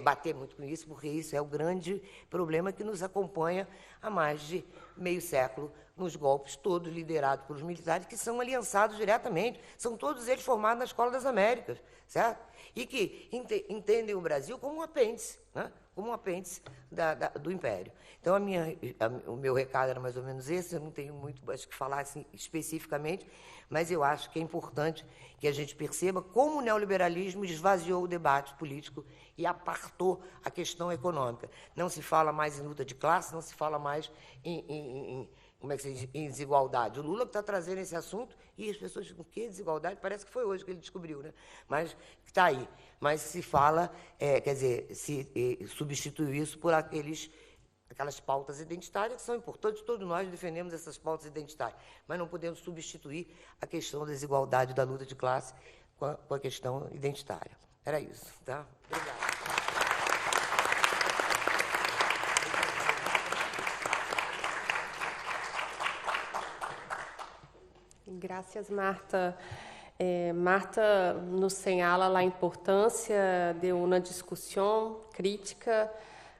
bater muito com isso, porque isso é o grande problema que nos acompanha há mais de meio século nos golpes, todos liderados pelos militares, que são aliançados diretamente, são todos eles formados na Escola das Américas, certo? E que entendem o Brasil como um apêndice, né? Como um apêndice do Império. Então, o meu recado era mais ou menos esse, eu não tenho muito mais o que falar assim, especificamente, mas eu acho que é importante que a gente perceba como o neoliberalismo esvaziou o debate político e apartou a questão econômica. Não se fala mais em luta de classe, não se fala mais como é que se diz? Em desigualdade. O Lula que está trazendo esse assunto e as pessoas dizem, o que desigualdade? Parece que foi hoje que ele descobriu, né? Mas está aí. Mas se fala, quer dizer, se substituiu isso por aquelas pautas identitárias que são importantes, todos nós defendemos essas pautas identitárias, mas não podemos substituir a questão da desigualdade da luta de classe com a questão identitária. Era isso, tá? Obrigada. Graças, Marta. Marta nos señala a importância de uma discussão crítica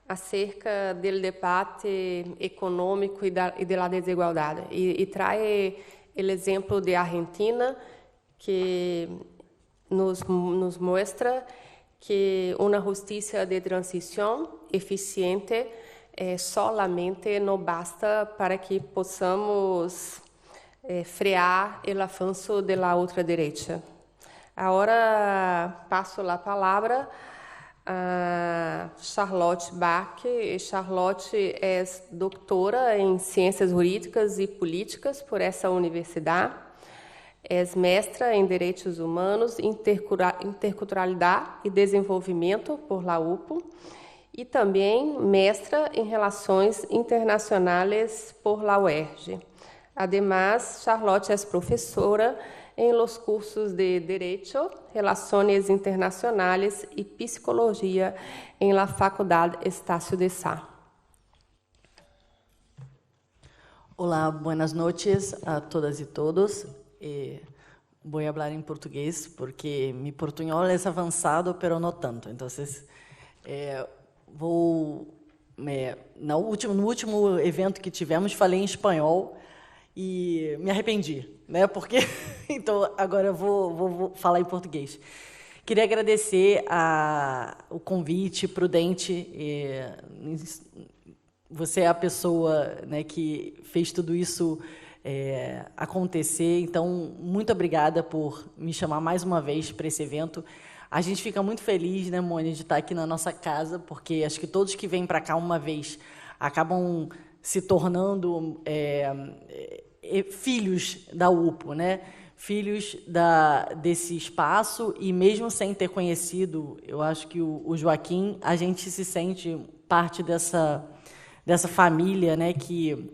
acerca do debate econômico e da desigualdade. E traz o exemplo de Argentina, que nos mostra que uma justiça de transição eficiente solamente não basta para que possamos frear o avanço da outra direita. Agora passo a palavra a Charlotte Bach. Charlotte é doutora em Ciências Jurídicas e Políticas por essa universidade. É mestra em Direitos Humanos, Interculturalidade e Desenvolvimento por la UPO e também mestra em Relações Internacionais por la UERJ. Además, Charlotte é professora em los cursos de Derecho, Relações Internacionais e Psicologia em la Faculdade Estácio de Sá. Olá, buenas noches a todas e todos. Vou falar em português porque mi portunhol é avançado, mas não tanto. Então, no último evento que tivemos, falei em espanhol e me arrependi, né? Porque então agora eu vou falar em português. Queria agradecer o convite prudente. Você é a pessoa, né, que fez tudo isso acontecer. Então, muito obrigada por me chamar mais uma vez para esse evento. A gente fica muito feliz, né, Mônica, de estar aqui na nossa casa, porque acho que todos que vêm para cá uma vez acabam se tornando filhos da UPO, né? Filhos desse espaço, e mesmo sem ter conhecido, eu acho que o Joaquim, a gente se sente parte dessa família, né, que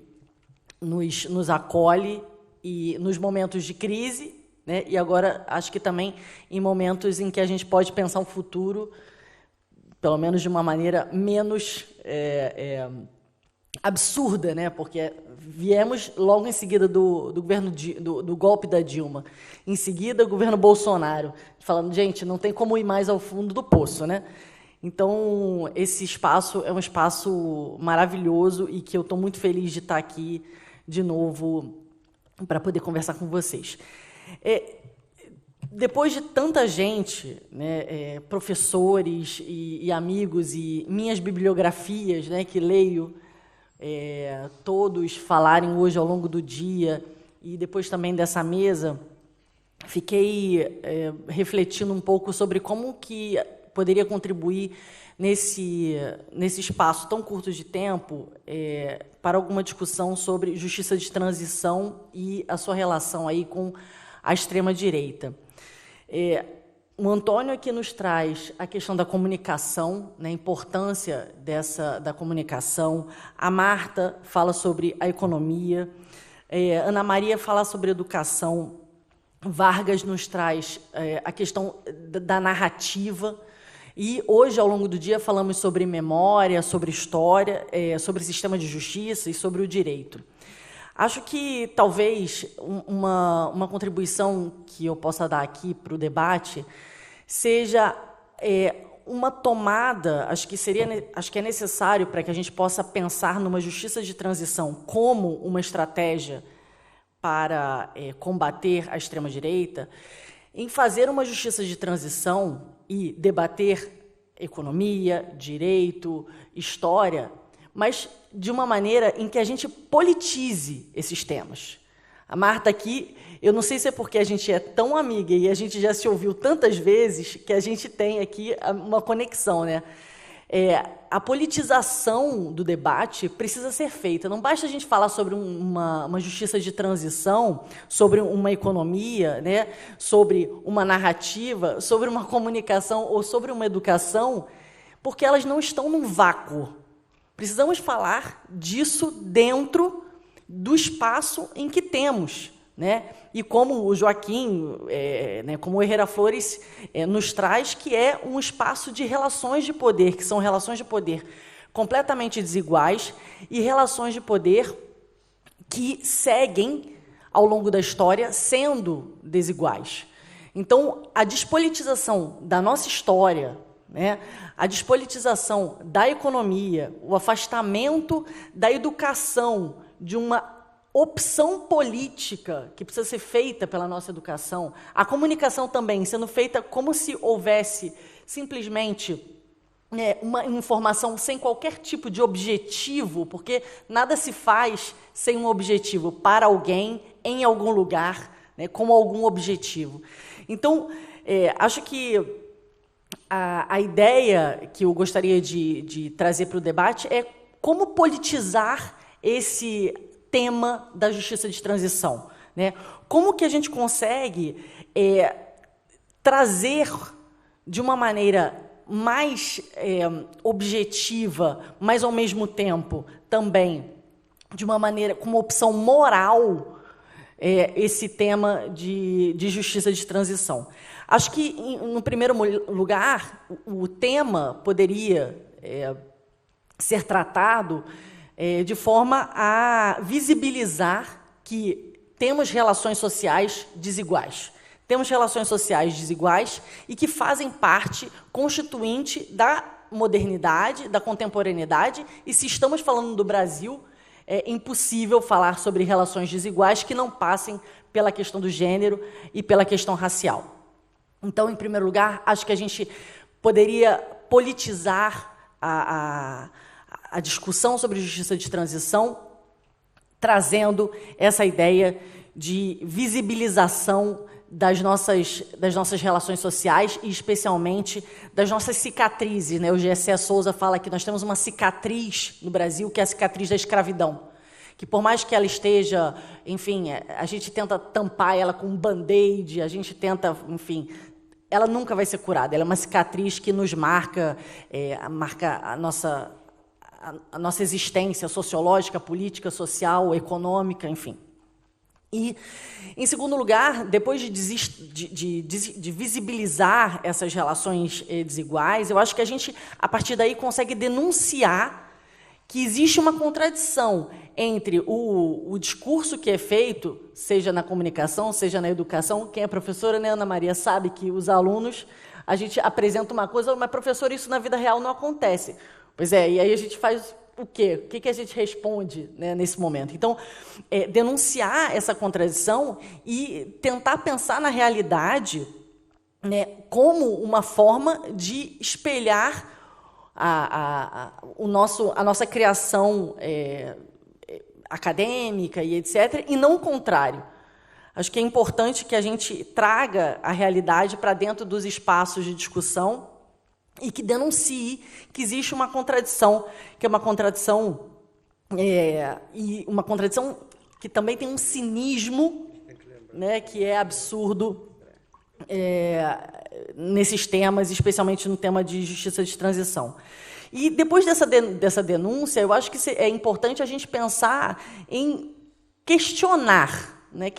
nos acolhe e nos momentos de crise, né, e agora acho que também em momentos em que a gente pode pensar um futuro, pelo menos de uma maneira menos absurda, né, porque viemos logo em seguida do governo do golpe da Dilma, em seguida o governo Bolsonaro, falando, gente, não tem como ir mais ao fundo do poço, né? Então, esse espaço é um espaço maravilhoso e que eu estou muito feliz de estar aqui de novo para poder conversar com vocês. Depois de tanta gente, né, professores e amigos, e minhas bibliografias, né, que leio, todos falarem hoje ao longo do dia, e depois também dessa mesa, fiquei refletindo um pouco sobre como que poderia contribuir nesse espaço tão curto de tempo para alguma discussão sobre justiça de transição e a sua relação aí com a extrema-direita. O Antônio aqui nos traz a questão da comunicação, né, a importância da comunicação. A Marta fala sobre a economia. Ana Maria fala sobre educação. Vargas nos traz a questão da narrativa. E hoje, ao longo do dia, falamos sobre memória, sobre história, sobre sistema de justiça e sobre o direito. Acho que, talvez, uma contribuição que eu possa dar aqui para o debate seja uma tomada, acho que é necessário para que a gente possa pensar numa justiça de transição como uma estratégia para combater a extrema-direita, em fazer uma justiça de transição e debater economia, direito, história, mas de uma maneira em que a gente politize esses temas. A Marta aqui, eu não sei se é porque a gente é tão amiga e a gente já se ouviu tantas vezes que a gente tem aqui uma conexão, né? A politização do debate precisa ser feita. Não basta a gente falar sobre uma justiça de transição, sobre uma economia, né, sobre uma narrativa, sobre uma comunicação ou sobre uma educação, porque elas não estão num vácuo. Precisamos falar disso dentro do espaço em que temos, né? E como o Joaquim, né, como o Herrera Flores nos traz, que é um espaço de relações de poder, que são relações de poder completamente desiguais e relações de poder que seguem, ao longo da história, sendo desiguais. Então, a despolitização da nossa história, né, a despolitização da economia, o afastamento da educação, de uma opção política que precisa ser feita pela nossa educação, a comunicação também sendo feita como se houvesse simplesmente uma informação sem qualquer tipo de objetivo, porque nada se faz sem um objetivo, para alguém, em algum lugar, né, com algum objetivo. Então, acho que a ideia que eu gostaria de trazer para o debate é como politizar esse tema da justiça de transição, né? Como que a gente consegue trazer de uma maneira mais objetiva, mas ao mesmo tempo também de uma maneira com uma opção moral esse tema de justiça de transição. Acho que, no primeiro lugar, o tema poderia ser tratado de forma a visibilizar que temos relações sociais desiguais. Temos relações sociais desiguais e que fazem parte constituinte da modernidade, da contemporaneidade, e se estamos falando do Brasil, é impossível falar sobre relações desiguais que não passem pela questão do gênero e pela questão racial. Então, em primeiro lugar, acho que a gente poderia politizar a discussão sobre justiça de transição, trazendo essa ideia de visibilização das nossas relações sociais e, especialmente, das nossas cicatrizes, né? O Gessé Souza fala que nós temos uma cicatriz no Brasil, que é a cicatriz da escravidão, que, por mais que ela esteja, enfim, a gente tenta tampar ela com um band-aid, a gente tenta, enfim, ela nunca vai ser curada. Ela é uma cicatriz que nos marca, marca a nossa existência sociológica, política, social, econômica, enfim. E, em segundo lugar, depois de visibilizar essas relações desiguais, eu acho que a gente, a partir daí, consegue denunciar que existe uma contradição entre o discurso que é feito, seja na comunicação, seja na educação. Quem é professora, né, Ana Maria, sabe que os alunos, a gente apresenta uma coisa, mas, professor, isso na vida real não acontece. Pois é, e aí a gente faz o quê? O que a gente responde, né, nesse momento? Então, denunciar essa contradição e tentar pensar na realidade, né, como uma forma de espelhar a nossa criação acadêmica e etc., e não o contrário. Acho que é importante que a gente traga a realidade para dentro dos espaços de discussão e que denuncie que existe uma contradição, que é uma contradição, e uma contradição que também tem um cinismo, né, que é absurdo nesses temas, especialmente no tema de justiça de transição. E depois dessa denúncia, eu acho que é importante a gente pensar em questionar, né,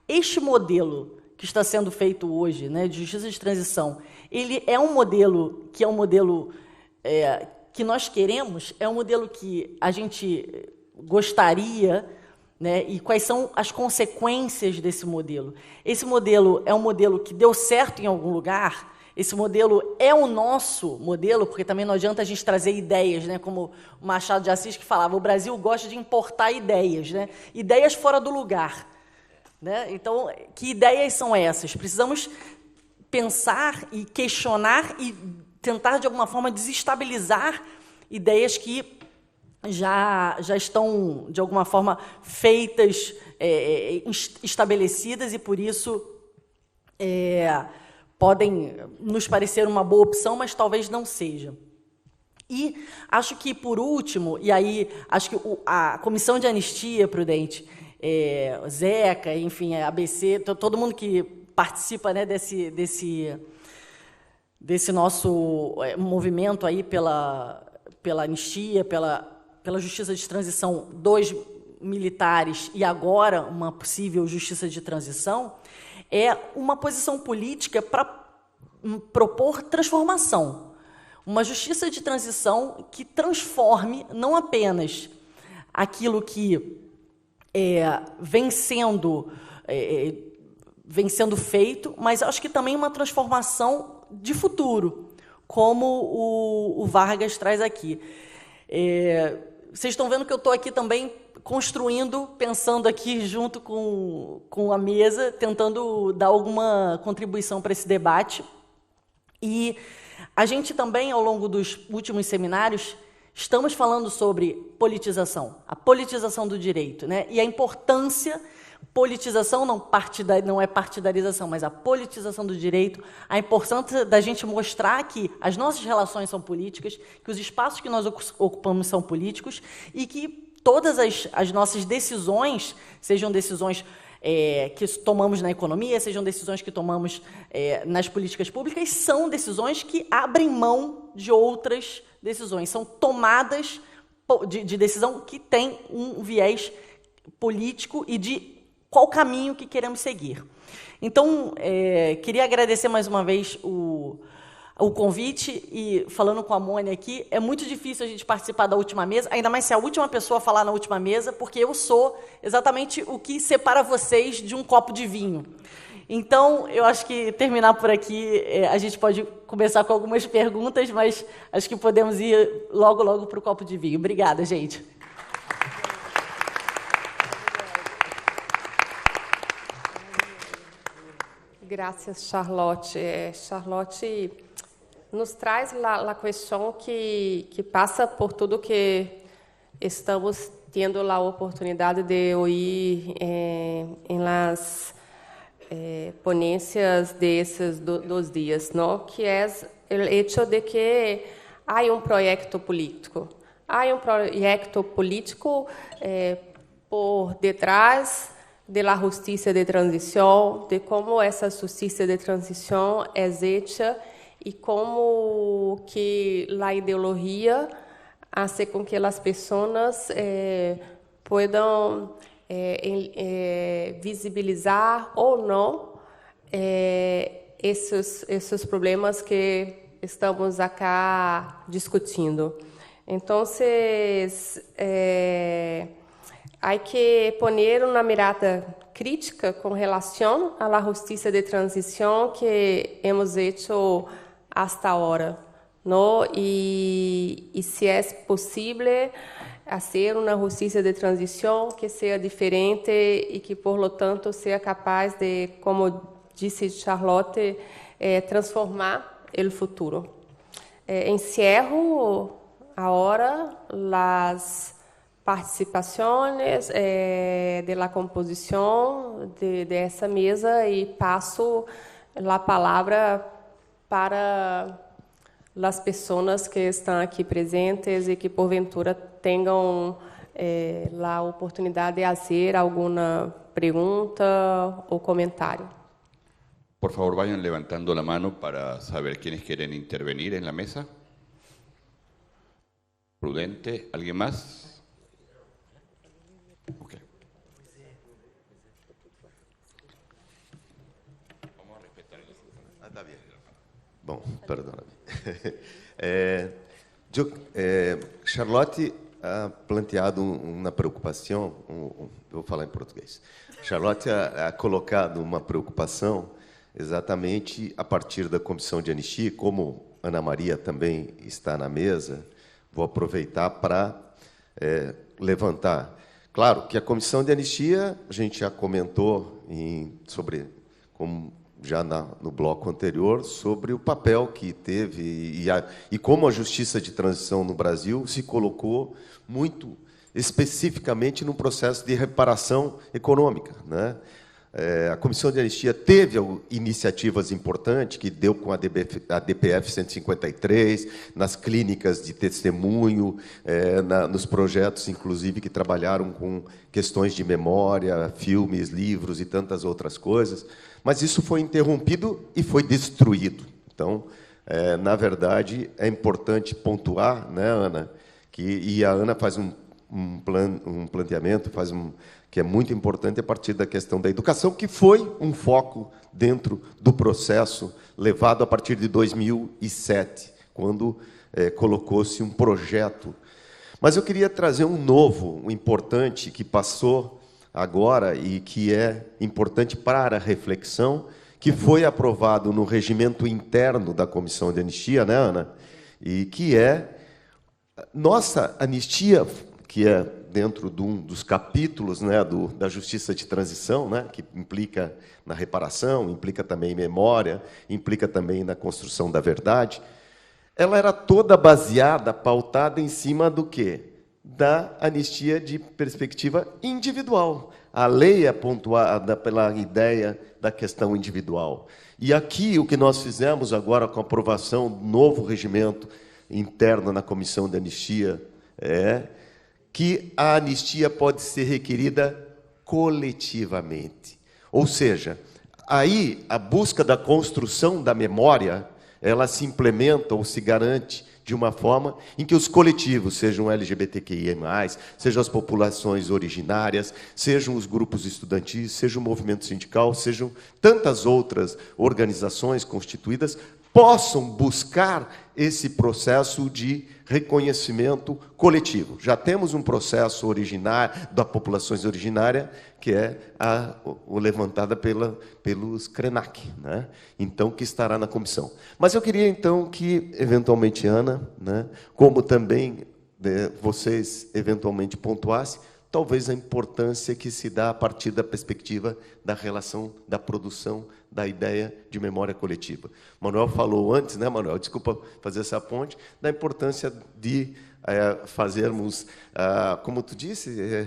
este modelo que está sendo feito hoje, né, de justiça de transição. Ele é um modelo que que nós queremos, é um modelo que a gente gostaria, né, e quais são as consequências desse modelo. Esse modelo é um modelo que deu certo em algum lugar. Esse modelo é o nosso modelo, porque também não adianta a gente trazer ideias, né, como o Machado de Assis que falava, o Brasil gosta de importar ideias, né, ideias fora do lugar. Né? Então, que ideias são essas? Precisamos pensar e questionar e tentar, de alguma forma, desestabilizar ideias que já estão, de alguma forma, feitas, estabelecidas, e, por isso, podem nos parecer uma boa opção, mas talvez não seja. E acho que, por último, e aí acho que a Comissão de Anistia, Prudente, Zeca, enfim, a ABC, todo mundo que participa, né, desse nosso movimento aí pela anistia, pela justiça de transição dos militares e agora uma possível justiça de transição, é uma posição política para propor transformação. Uma justiça de transição que transforme não apenas aquilo que vem sendo feito, mas acho que também uma transformação de futuro, como o Vargas traz aqui. Vocês estão vendo que eu estou aqui também construindo, pensando aqui junto com a mesa, tentando dar alguma contribuição para esse debate. E a gente também, ao longo dos últimos seminários, estamos falando sobre politização, a politização do direito, né? E a importância, politização não é partidarização, mas a politização do direito, a importância da gente mostrar que as nossas relações são políticas, que os espaços que nós ocupamos são políticos e que todas as nossas decisões, sejam decisões que tomamos na economia, sejam decisões que tomamos nas políticas públicas, são decisões que abrem mão de outras decisões, são tomadas de decisão que tem um viés político e de qual caminho que queremos seguir. Então, queria agradecer mais uma vez o convite, e falando com a Mônica aqui, é muito difícil a gente participar da última mesa, ainda mais se a última pessoa falar na última mesa, porque eu sou exatamente o que separa vocês de um copo de vinho. Então, eu acho que terminar por aqui, a gente pode começar com algumas perguntas, mas acho que podemos ir logo para o copo de vinho. Obrigada, gente. Graças, Charlotte. Charlotte nos traz a questão que passa por tudo que estamos tendo a oportunidade de ouvir ponências desses dos dias, não? Que é o hecho de que há um projeto político. Há um projeto político por detrás da justiça de transição, de como essa justiça de transição é hecha e como que a ideologia faz com que as pessoas possam visibilizar ou não esses problemas que estamos acá discutindo. Então, há que poner uma mirada crítica com relação à justiça de transição que hemos hecho hasta agora, não? E se é possível fazer uma justiça de transição que seja diferente e que, por lo tanto, seja capaz de, como disse Charlotte, transformar o futuro. Encerro agora as participações de la composição de essa mesa e passo a palavra para as pessoas que estão aqui presentes e que, porventura, tenham a oportunidade de fazer alguma pergunta ou comentário. Por favor, vayan levantando la mano para saber quiénes quieren intervenir en la mesa. Prudente, ¿alguien más? Okay. Vamos a respetar el... Está bien. Bom, perdona-me. Charlotte ha planteado uma preocupação, vou falar em português. Charlotte ha colocado uma preocupação exatamente a partir da Comissão de Anistia, como Ana Maria também está na mesa, vou aproveitar para levantar. Claro que a Comissão de Anistia, a gente já comentou sobre, como já no bloco anterior, sobre o papel que teve e como a justiça de transição no Brasil se colocou muito especificamente no processo de reparação econômica, né? A Comissão de Anistia teve iniciativas importantes, que deu com a DPF 153, nas clínicas de testemunho, nos projetos, inclusive, que trabalharam com questões de memória, filmes, livros e tantas outras coisas, mas isso foi interrompido e foi destruído. Então, na verdade, é importante pontuar, né, Ana, e a Ana faz um planteamento, que é muito importante a partir da questão da educação, que foi um foco dentro do processo levado a partir de 2007, quando colocou-se um projeto. Mas eu queria trazer um novo, um importante, que passou agora e que é importante para a reflexão, que foi aprovado no regimento interno da Comissão de Anistia, né, Ana? E que é nossa anistia, que é dentro de um dos capítulos, né, da Justiça de Transição, né, que implica na reparação, implica também em memória, implica também na construção da verdade, ela era toda baseada, pautada em cima do quê? Da anistia de perspectiva individual. A lei é pontuada pela ideia da questão individual. E aqui, o que nós fizemos agora com a aprovação do novo regimento interno na Comissão de Anistia é que a anistia pode ser requerida coletivamente. Ou seja, aí a busca da construção da memória, ela se implementa ou se garante de uma forma em que os coletivos, sejam LGBTQIA+, sejam as populações originárias, sejam os grupos estudantis, seja o movimento sindical, sejam tantas outras organizações constituídas, possam buscar esse processo de reconhecimento coletivo. Já temos um processo originário da populações originárias, que é o levantada pelos CRENAC, né? Então, que estará na comissão. Mas eu queria, então, que, eventualmente, Ana, né, como também vocês, eventualmente, pontuassem, talvez a importância que se dá a partir da perspectiva da relação da produção da ideia de memória coletiva. Manuel falou antes, né, Manuel? Desculpa fazer essa ponte, da importância de fazermos, como tu disse,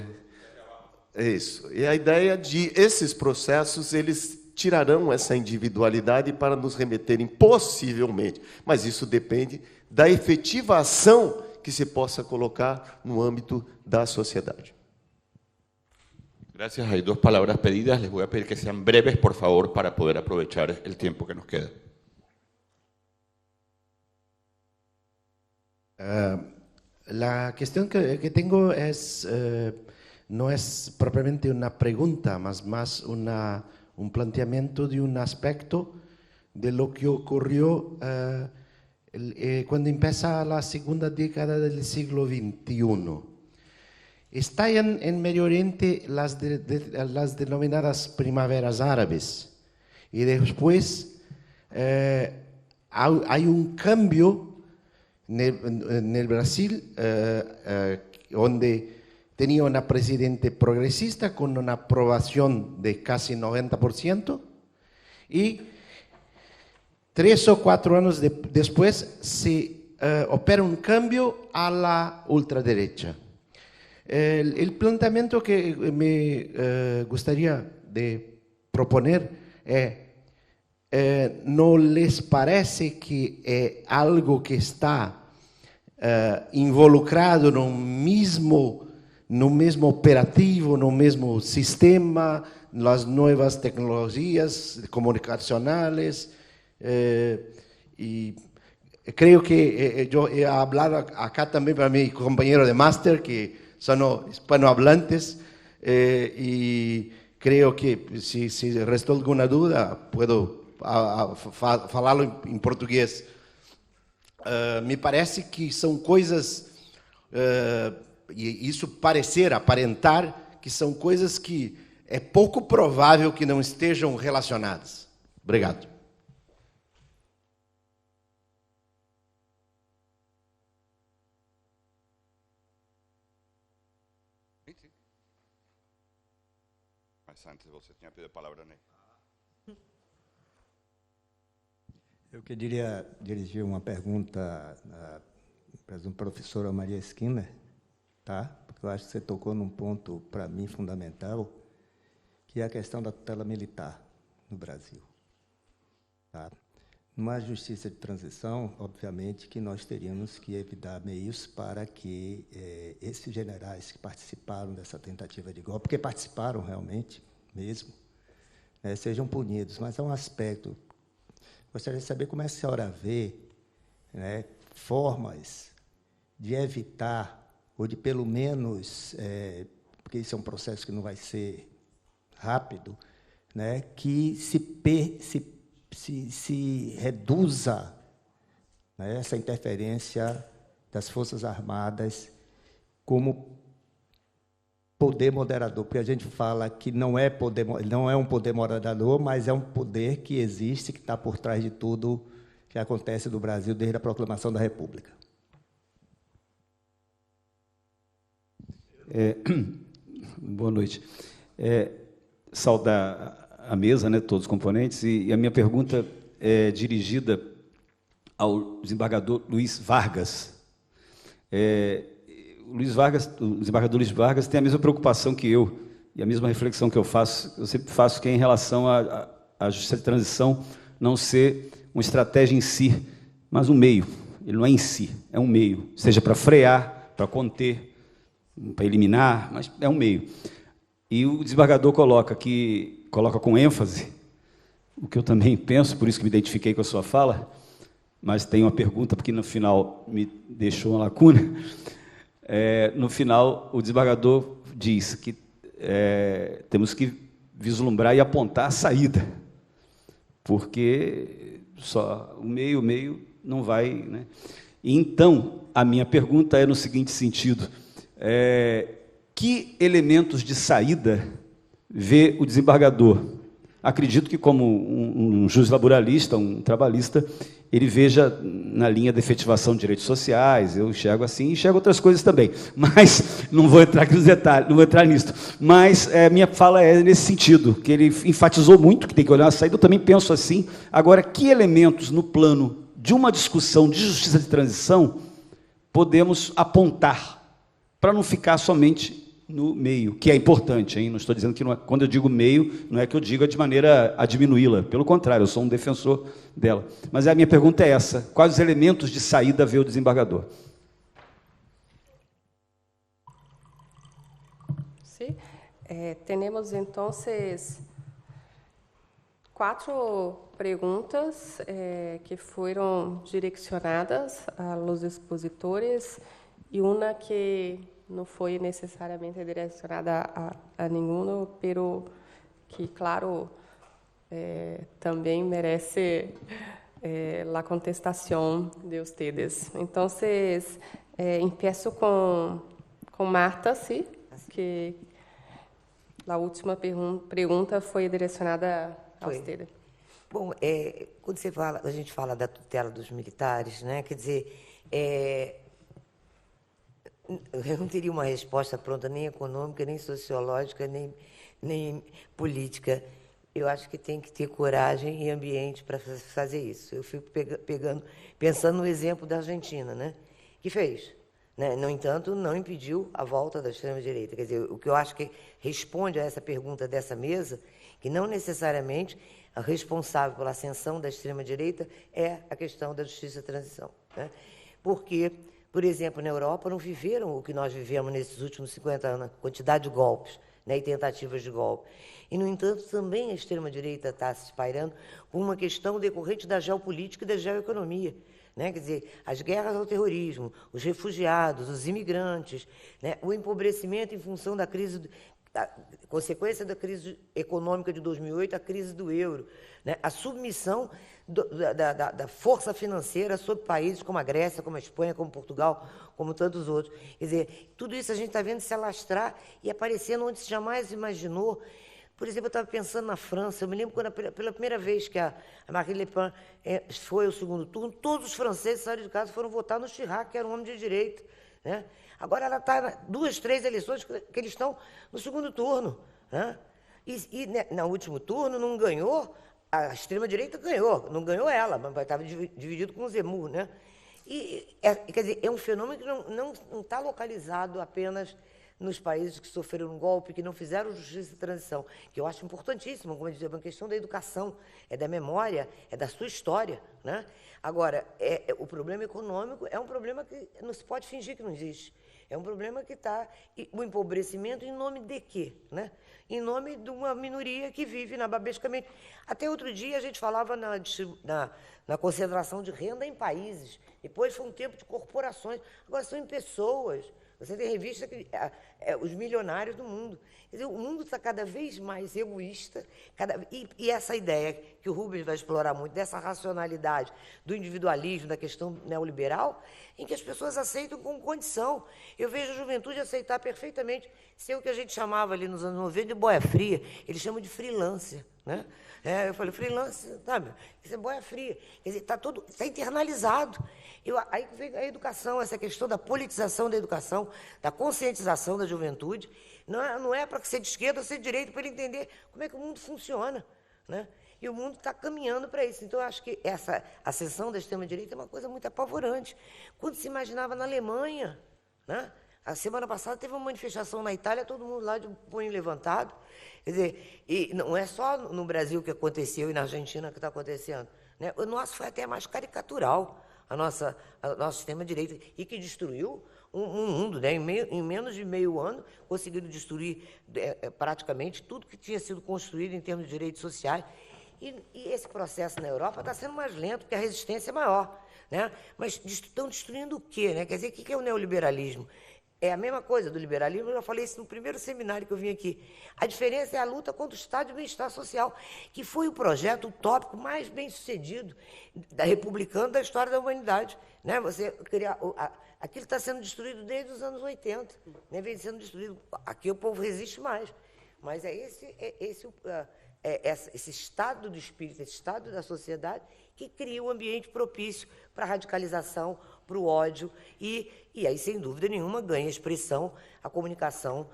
é isso. E a ideia de esses processos, eles tirarão essa individualidade para nos remeterem, possivelmente, mas isso depende da efetiva ação que se possa colocar no âmbito da sociedade. Gracias. Hay 2 palabras pedidas. Les voy a pedir que sean breves, por favor, para poder aprovechar el tiempo que nos queda. La cuestión que tengo no es propiamente una pregunta, más un planteamiento de un aspecto de lo que ocurrió cuando empieza la segunda década del siglo XXI. Está en Medio Oriente las denominadas primaveras árabes y después hay un cambio en el Brasil donde tenía una presidente progresista con una aprobación de casi 90% y 3 o 4 años después se opera un cambio a la ultraderecha. El planteamiento que me gustaría de proponer es, ¿no les parece que es algo que está involucrado en un mismo operativo, en un mismo sistema, las nuevas tecnologías comunicacionales? Y creo que yo he hablado acá también para mi compañero de máster, que son hispanohablantes, y creo que si restó alguna duda, puedo falarlo em português. Me parece que são coisas, e isso aparentar, que são coisas que é pouco provável que não estejam relacionadas. Obrigado. Antes você tinha pedido a palavra, né? Eu queria dirigir uma pergunta para a professora Maria Skinner, tá? Porque eu acho que você tocou num ponto, para mim, fundamental, que é a questão da tutela militar no Brasil. Tá? Numa justiça de transição, obviamente, que nós teríamos que evitar meios para que esses generais que participaram dessa tentativa de golpe, porque participaram realmente, mesmo, sejam punidos. Mas há um aspecto, gostaria de saber como é que a senhora vê, formas de evitar, ou de pelo menos, porque isso é um processo que não vai ser rápido, que se reduza essa interferência das Forças Armadas como poder moderador, porque a gente fala que não é um poder moderador, mas é um poder que existe, que está por trás de tudo que acontece no Brasil desde a proclamação da República. Boa noite. Saudar a mesa, todos os componentes, e a minha pergunta é dirigida ao desembargador Luiz Vargas. O desembargador Luiz Vargas tem a mesma preocupação que eu, e a mesma reflexão que eu sempre faço, que é em relação à justiça de transição não ser uma estratégia em si, mas um meio. Ele não é em si, é um meio, seja para frear, para conter, para eliminar, mas é um meio. E o desembargador coloca com ênfase, o que eu também penso, por isso que me identifiquei com a sua fala, mas tem uma pergunta, porque no final me deixou uma lacuna. No final, o desembargador diz que temos que vislumbrar e apontar a saída, porque só o meio não vai... Então, a minha pergunta é no seguinte sentido: que elementos de saída vê o desembargador? Acredito que, como um juiz laboralista, um trabalhista, ele veja na linha da efetivação de direitos sociais, eu enxergo assim, enxergo outras coisas também, mas não vou entrar aqui nos detalhes, não vou entrar nisso. Mas minha fala é nesse sentido, que ele enfatizou muito que tem que olhar a saída, eu também penso assim. Agora, que elementos no plano de uma discussão de justiça de transição podemos apontar para não ficar somente no meio, que é importante, hein? Não estou dizendo que não é, quando eu digo meio, não é que eu diga de maneira a diminuí-la, pelo contrário, eu sou um defensor dela. Mas a minha pergunta é essa: quais os elementos de saída vê o desembargador? Sí. Temos, então, 4 perguntas que foram direcionadas aos expositores e uma que não foi necessariamente direcionada a nenhum, pero que, claro, também merece a contestação de vocês. Então, empiezo com Marta, sim, que a última pergunta foi direcionada a você. Bom, quando a gente fala da tutela dos militares, né, quer dizer, eu não teria uma resposta pronta, nem econômica, nem sociológica, nem política. Eu acho que tem que ter coragem e ambiente para fazer isso. Eu fico pensando no exemplo da Argentina, né, que fez. Né? No entanto, não impediu a volta da extrema-direita. Quer dizer, o que eu acho que responde a essa pergunta dessa mesa, que não necessariamente a responsável pela ascensão da extrema-direita é a questão da justiça de transição. Né? Porque, por exemplo, na Europa não viveram o que nós vivemos nesses últimos 50 anos, a quantidade de golpes, né, e tentativas de golpe. E, no entanto, também a extrema-direita está se espalhando por uma questão decorrente da geopolítica e da geoeconomia. Né? Quer dizer, as guerras ao terrorismo, os refugiados, os imigrantes, né? O empobrecimento em função da crise, consequência da crise econômica de 2008, a crise do euro, né? A submissão da força financeira sobre países como a Grécia, como a Espanha, como Portugal, como tantos outros. Quer dizer, tudo isso a gente está vendo se alastrar e aparecendo onde se jamais imaginou. Por exemplo, eu estava pensando na França. Eu me lembro quando, pela primeira vez que a Marine Le Pen foi ao segundo turno, todos os franceses saíram de casa e foram votar no Chirac, que era um homem de direita. Né? Agora ela está em 2, 3 eleições que eles estão no segundo turno. Né? E no último turno não ganhou, a extrema-direita ganhou, não ganhou ela, mas estava dividido com o Zemmour. Né? Quer dizer, é um fenômeno que não está localizado apenas nos países que sofreram um golpe, que não fizeram justiça de transição, que eu acho importantíssimo, como eu disse, é uma questão da educação, é da memória, é da sua história. Né? Agora, o problema econômico é um problema que não se pode fingir que não existe. É um problema que está... O empobrecimento em nome de quê? Né? Em nome de uma minoria que vive nababescamente. Até outro dia a gente falava na concentração de renda em países. Depois foi um tempo de corporações. Agora são em pessoas. Você tem revista que os milionários do mundo. Quer dizer, o mundo está cada vez mais egoísta, e essa ideia que o Rubens vai explorar muito, dessa racionalidade, do individualismo, da questão neoliberal, em que as pessoas aceitam com condição. Eu vejo a juventude aceitar perfeitamente ser o que a gente chamava ali nos anos 90 de boia fria. Eles chamam de freelancer. Né? Eu falei, freelancer, sabe? Isso é boia fria. Quer dizer, está internalizado. Aí vem a educação, essa questão da politização da educação, da conscientização da juventude. Não é para ser de esquerda ou ser de direita, para ele entender como é que o mundo funciona. Né? E o mundo está caminhando para isso. Então, eu acho que essa ascensão da extrema-direita é uma coisa muito apavorante. Quando se imaginava na Alemanha, né? A semana passada teve uma manifestação na Itália, todo mundo lá de punho levantado. Quer dizer, e não é só no Brasil que aconteceu e na Argentina que está acontecendo. Né? O nosso foi até mais caricatural, o nosso extrema-direita, e que destruiu um mundo. Né? Em menos de meio ano, conseguiram destruir praticamente tudo que tinha sido construído em termos de direitos sociais. E esse processo na Europa está sendo mais lento, porque a resistência é maior. Né? Mas estão destruindo o quê? Né? Quer dizer, o que é o neoliberalismo? É a mesma coisa do liberalismo, eu já falei isso no primeiro seminário que eu vim aqui. A diferença é a luta contra o estado de bem-estar social, que foi o projeto utópico mais bem-sucedido da republicana da história da humanidade. Né? Você criar, aquilo está sendo destruído desde os anos 80, né? Vem sendo destruído. Aqui o povo resiste mais. Mas esse estado do espírito, esse estado da sociedade que cria um ambiente propício para a radicalização, para o ódio, e aí, sem dúvida nenhuma, ganha expressão a comunicação,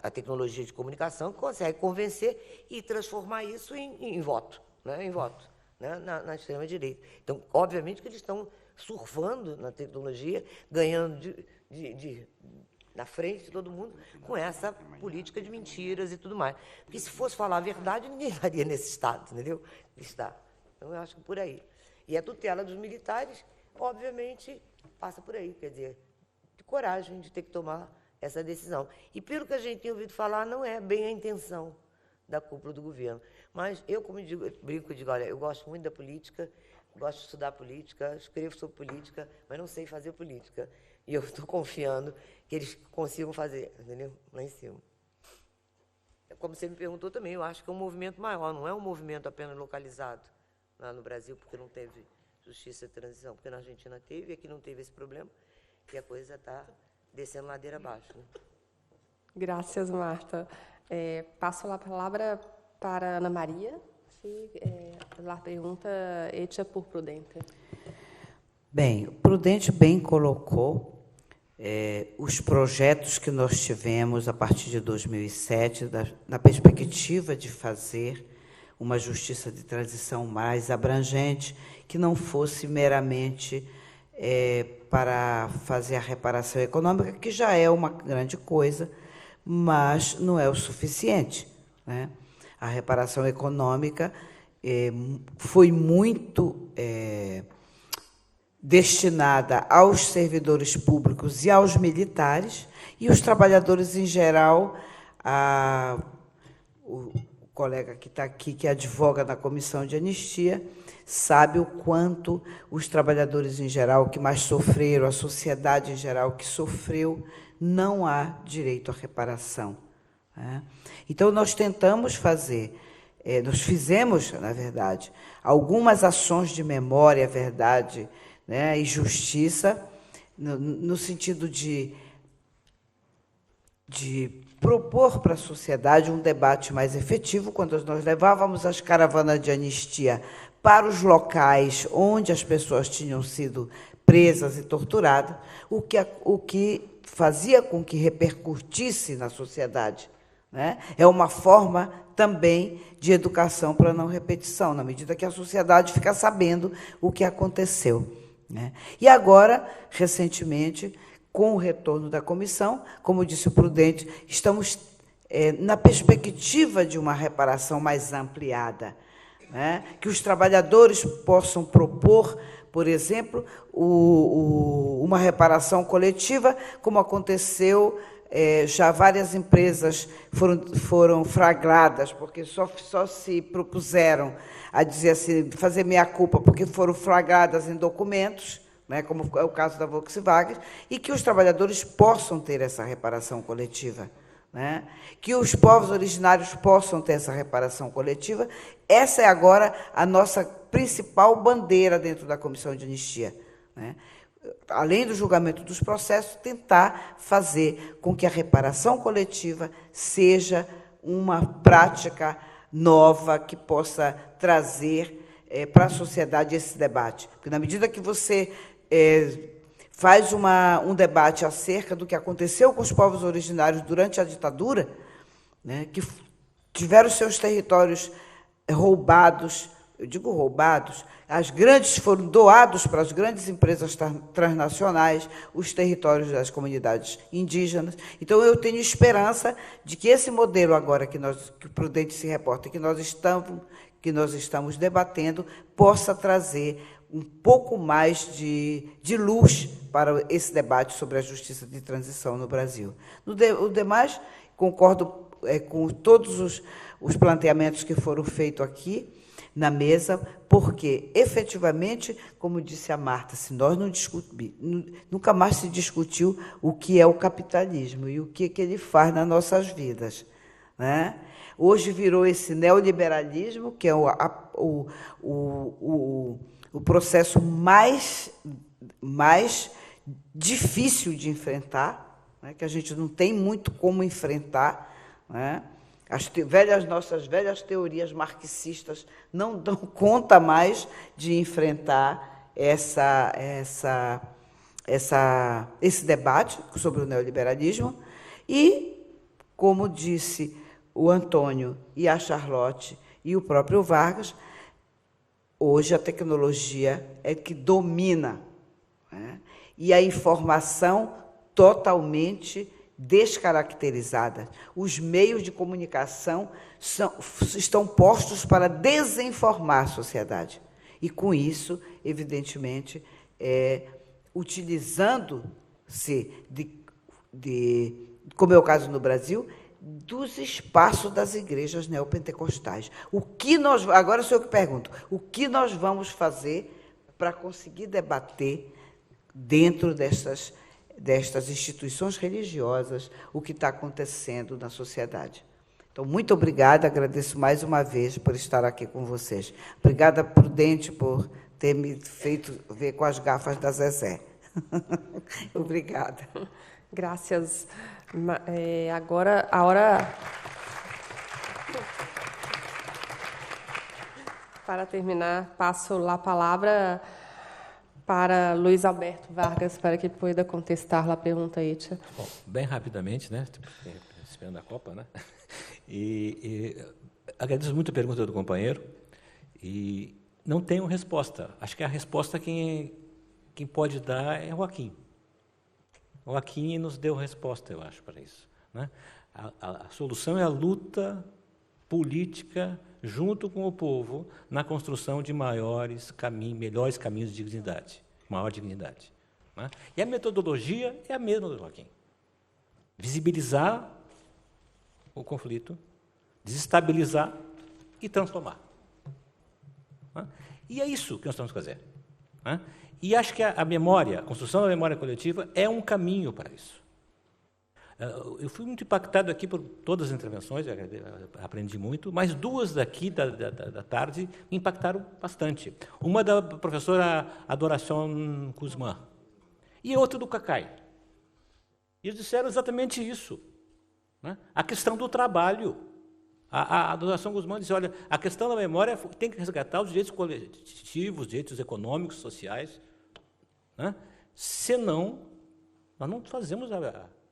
a tecnologia de comunicação, que consegue convencer e transformar isso em voto, né? Em voto, né? Na extrema-direita. Então, obviamente que eles estão surfando na tecnologia, ganhando na frente de todo mundo, com essa política de mentiras e tudo mais. Porque se fosse falar a verdade, ninguém estaria nesse estado, entendeu? Está. Então, eu acho que por aí. E a tutela dos militares, obviamente, passa por aí, quer dizer, de coragem de ter que tomar essa decisão. E, pelo que a gente tem ouvido falar, não é bem a intenção da cúpula do governo. Mas eu, como digo, brinco e digo, olha, eu gosto muito da política, gosto de estudar política, escrevo sobre política, mas não sei fazer política. E eu estou confiando que eles consigam fazer, entendeu? Lá em cima. Como você me perguntou também, eu acho que é um movimento maior, não é um movimento apenas localizado lá no Brasil, porque não teve justiça de transição, porque na Argentina teve, e aqui não teve esse problema, e a coisa está descendo ladeira abaixo. Né? Graças, Marta. Passo a palavra para Ana Maria. A pergunta hecha por Prudente. Bem, o Prudente bem colocou os projetos que nós tivemos a partir de 2007, na perspectiva de fazer uma justiça de transição mais abrangente, que não fosse meramente para fazer a reparação econômica, que já é uma grande coisa, mas não é o suficiente, né? A reparação econômica foi muito destinada aos servidores públicos e aos militares, e os trabalhadores em geral. O colega que está aqui, que advoga na Comissão de Anistia, sabe o quanto os trabalhadores em geral que mais sofreram, a sociedade em geral que sofreu, não há direito à reparação. Né? Então, nós tentamos fazer, nós fizemos, na verdade, algumas ações de memória, verdade, né, e justiça, no sentido de propor para a sociedade um debate mais efetivo, quando nós levávamos as caravanas de anistia para os locais onde as pessoas tinham sido presas e torturadas, o que fazia com que repercutisse na sociedade. Né? É uma forma também de educação para não repetição, na medida que a sociedade fica sabendo o que aconteceu. Né? E agora, recentemente, com o retorno da comissão, como disse o Prudente, estamos na perspectiva de uma reparação mais ampliada, né? Que os trabalhadores possam propor, por exemplo, uma reparação coletiva, como aconteceu, já várias empresas foram flagradas, porque só se propuseram a dizer assim, fazer meia-culpa, porque foram flagradas em documentos, né, como é o caso da Volkswagen, e que os trabalhadores possam ter essa reparação coletiva, né, que os povos originários possam ter essa reparação coletiva. Essa é agora a nossa principal bandeira dentro da Comissão de Anistia. Né? Além do julgamento dos processos, tentar fazer com que a reparação coletiva seja uma prática nova que possa trazer para a sociedade esse debate. Porque, na medida que você faz um debate acerca do que aconteceu com os povos originários durante a ditadura, né, que tiveram seus territórios roubados, eu digo roubados, foram doados para as grandes empresas transnacionais, os territórios das comunidades indígenas. Então, eu tenho esperança de que esse modelo agora que o Prudente se reporta, que nós estamos debatendo, possa trazer um pouco mais de luz para esse debate sobre a justiça de transição no Brasil. O demais, concordo com todos os planteamentos que foram feitos aqui na mesa, porque, efetivamente, como disse a Marta, se nós não nunca mais se discutiu o que é o capitalismo e o que ele faz nas nossas vidas. Né? Hoje virou esse neoliberalismo, que é o processo mais difícil de enfrentar, né, que a gente não tem muito como enfrentar. Né? Nossas velhas teorias marxistas não dão conta mais de enfrentar esse debate sobre o neoliberalismo. E, como disse o Antônio e a Charlotte e o próprio Vargas, hoje a tecnologia é que domina, né? E a informação totalmente descaracterizadas. Os meios de comunicação estão postos para desinformar a sociedade. E, com isso, evidentemente, utilizando-se, como é o caso no Brasil, dos espaços das igrejas neopentecostais. Agora sou eu que pergunto, o que nós vamos fazer para conseguir debater dentro destas instituições religiosas o que está acontecendo na sociedade? Então, muito obrigada, agradeço mais uma vez por estar aqui com vocês. Obrigada, Prudente, por ter me feito ver com as gafas da Zezé. Obrigada. Graças. Agora, a hora... Para terminar, passo a palavra para Luiz Alberto Vargas, para que pueda contestar a pergunta hecha. Bom, bem rapidamente, né? Esperando a Copa, né? E agradeço muito a pergunta do companheiro e não tenho resposta. Acho que a resposta quem pode dar é o Joaquim. O Joaquim nos deu resposta, eu acho, para isso, né? A solução é a luta política junto com o povo na construção de melhores caminhos de dignidade, maior dignidade, né? E a metodologia é a mesma do Joaquim. Visibilizar o conflito, desestabilizar e transformar, né? E é isso que nós temos que fazer, né? E acho que a construção da memória coletiva é um caminho para isso. Eu fui muito impactado aqui por todas as intervenções, aprendi muito, mas duas daqui da tarde me impactaram bastante. Uma da professora Adoração Guzmán e outra do Cacai. E eles disseram exatamente isso, né? A questão do trabalho. A Adoração Guzmán disse, olha, a questão da memória tem que resgatar os direitos coletivos, os direitos econômicos, sociais, né? Senão, nós não fazemos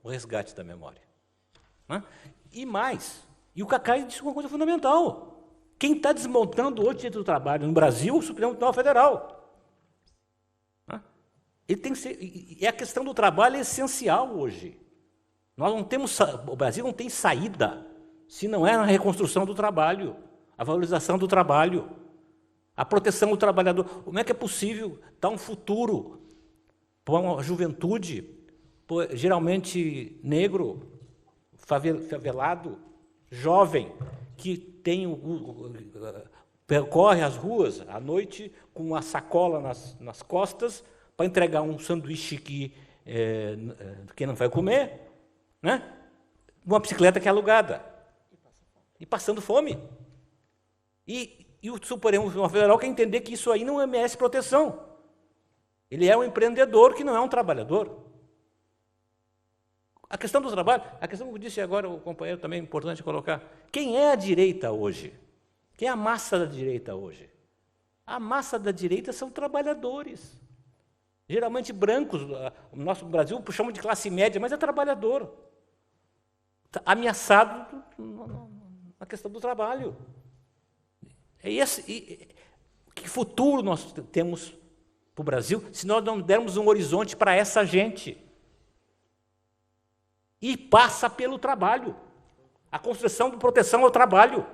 o resgate da memória, né? E o Cacai disse uma coisa fundamental. Quem está desmontando hoje o direito do trabalho no Brasil é o Supremo Tribunal Federal, né? Ele tem que ser, e a questão do trabalho é essencial hoje. O Brasil não tem saída se não é na reconstrução do trabalho, a valorização do trabalho, a proteção do trabalhador. Como é que é possível dar um futuro para uma juventude, geralmente negro, favelado, jovem, que percorre as ruas à noite com uma sacola nas costas para entregar um sanduíche que não vai comer, né? Uma bicicleta que é alugada. E passando fome. E o Supremo Tribunal Federal quer entender que isso aí não merece proteção. Ele é um empreendedor que não é um trabalhador. A questão do trabalho, a questão que disse agora o companheiro também é importante colocar. Quem é a direita hoje? Quem é a massa da direita hoje? A massa da direita são trabalhadores. Geralmente brancos, o nosso Brasil chamamos de classe média, mas é trabalhador. Ameaçado na questão do trabalho. Que futuro nós temos para o Brasil se nós não dermos um horizonte para essa gente? E passa pelo trabalho. A construção de proteção ao trabalho.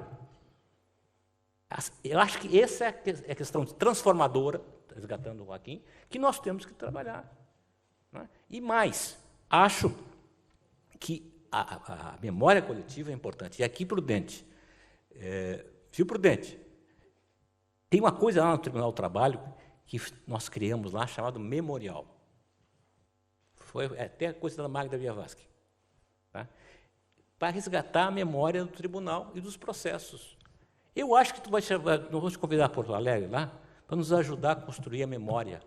Eu acho que essa é a questão transformadora, resgatando o Joaquim, que nós temos que trabalhar, né? E mais, acho que a memória coletiva é importante. E aqui, Prudente, Prudente, tem uma coisa lá no Tribunal do Trabalho que nós criamos lá, chamado memorial. Foi até coisa da Magda Biavasque, tá? Para resgatar a memória do tribunal e dos processos. Eu acho que nós vamos te convidar a Porto Alegre lá para nos ajudar a construir a memória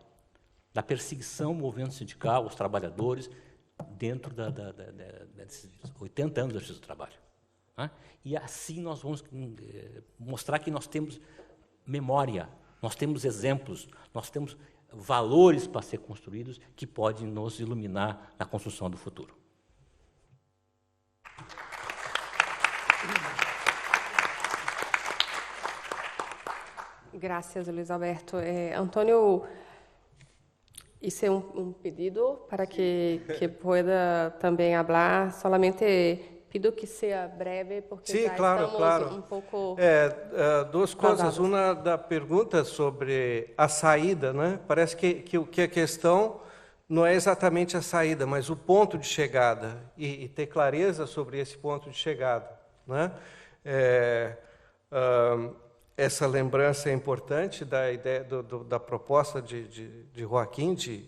da perseguição ao movimento sindical, aos trabalhadores, dentro desses 80 anos da Justiça do Trabalho, né? E assim nós vamos mostrar que nós temos memória, nós temos exemplos, nós temos valores para ser construídos que podem nos iluminar na construção do futuro. Graças, Luiz Alberto. Antônio, Hice un pedido para que pueda também falar, solamente pido que seja breve, porque Sim, já claro, estamos claro. um pouco... Duas coisas. Uma da pergunta sobre a saída, né? Parece que a questão não é exatamente a saída, mas o ponto de chegada, e ter clareza sobre esse ponto de chegada, né? Essa lembrança é importante da ideia da proposta de Joaquim de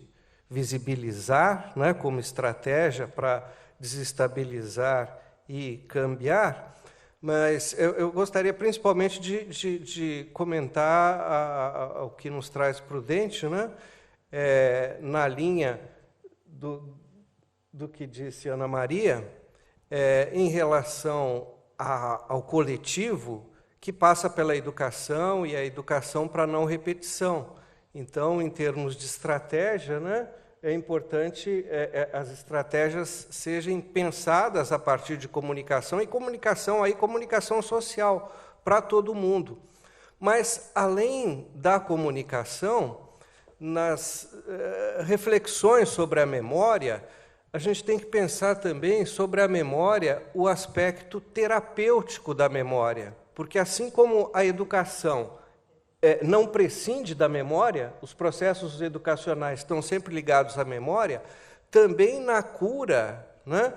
visibilizar, né, como estratégia para desestabilizar e cambiar, mas eu gostaria principalmente de comentar o que nos traz Prudente, né, na linha do que disse Ana Maria, em relação ao coletivo, que passa pela educação, e a educação para não repetição. Então, em termos de estratégia, né, é importante as estratégias sejam pensadas a partir de comunicação, e comunicação social, para todo mundo. Mas, além da comunicação, nas reflexões sobre a memória, a gente tem que pensar também sobre a memória, o aspecto terapêutico da memória. Porque, assim como a educação não prescinde da memória, os processos educacionais estão sempre ligados à memória, também na cura, né?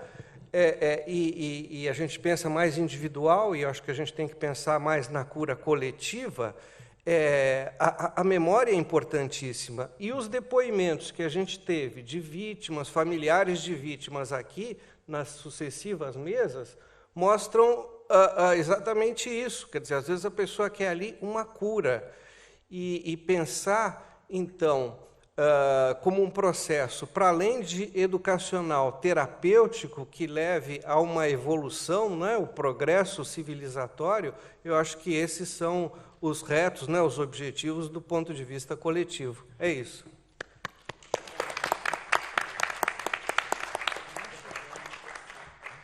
E a gente pensa mais individual, e eu acho que a gente tem que pensar mais na cura coletiva, a memória é importantíssima. E os depoimentos que a gente teve de vítimas, familiares de vítimas aqui, nas sucessivas mesas, mostram exatamente isso. Quer dizer, às vezes a pessoa quer ali uma cura. E pensar, então, como um processo, para além de educacional, terapêutico, que leve a uma evolução, né, o progresso civilizatório, eu acho que esses são os retos, né, os objetivos do ponto de vista coletivo. É isso.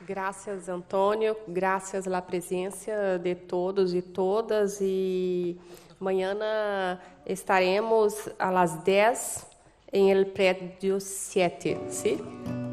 Graças, Antônio. Graças à presença de todos e todas. E amanhã estaremos às 10 em el prédio 7, sim?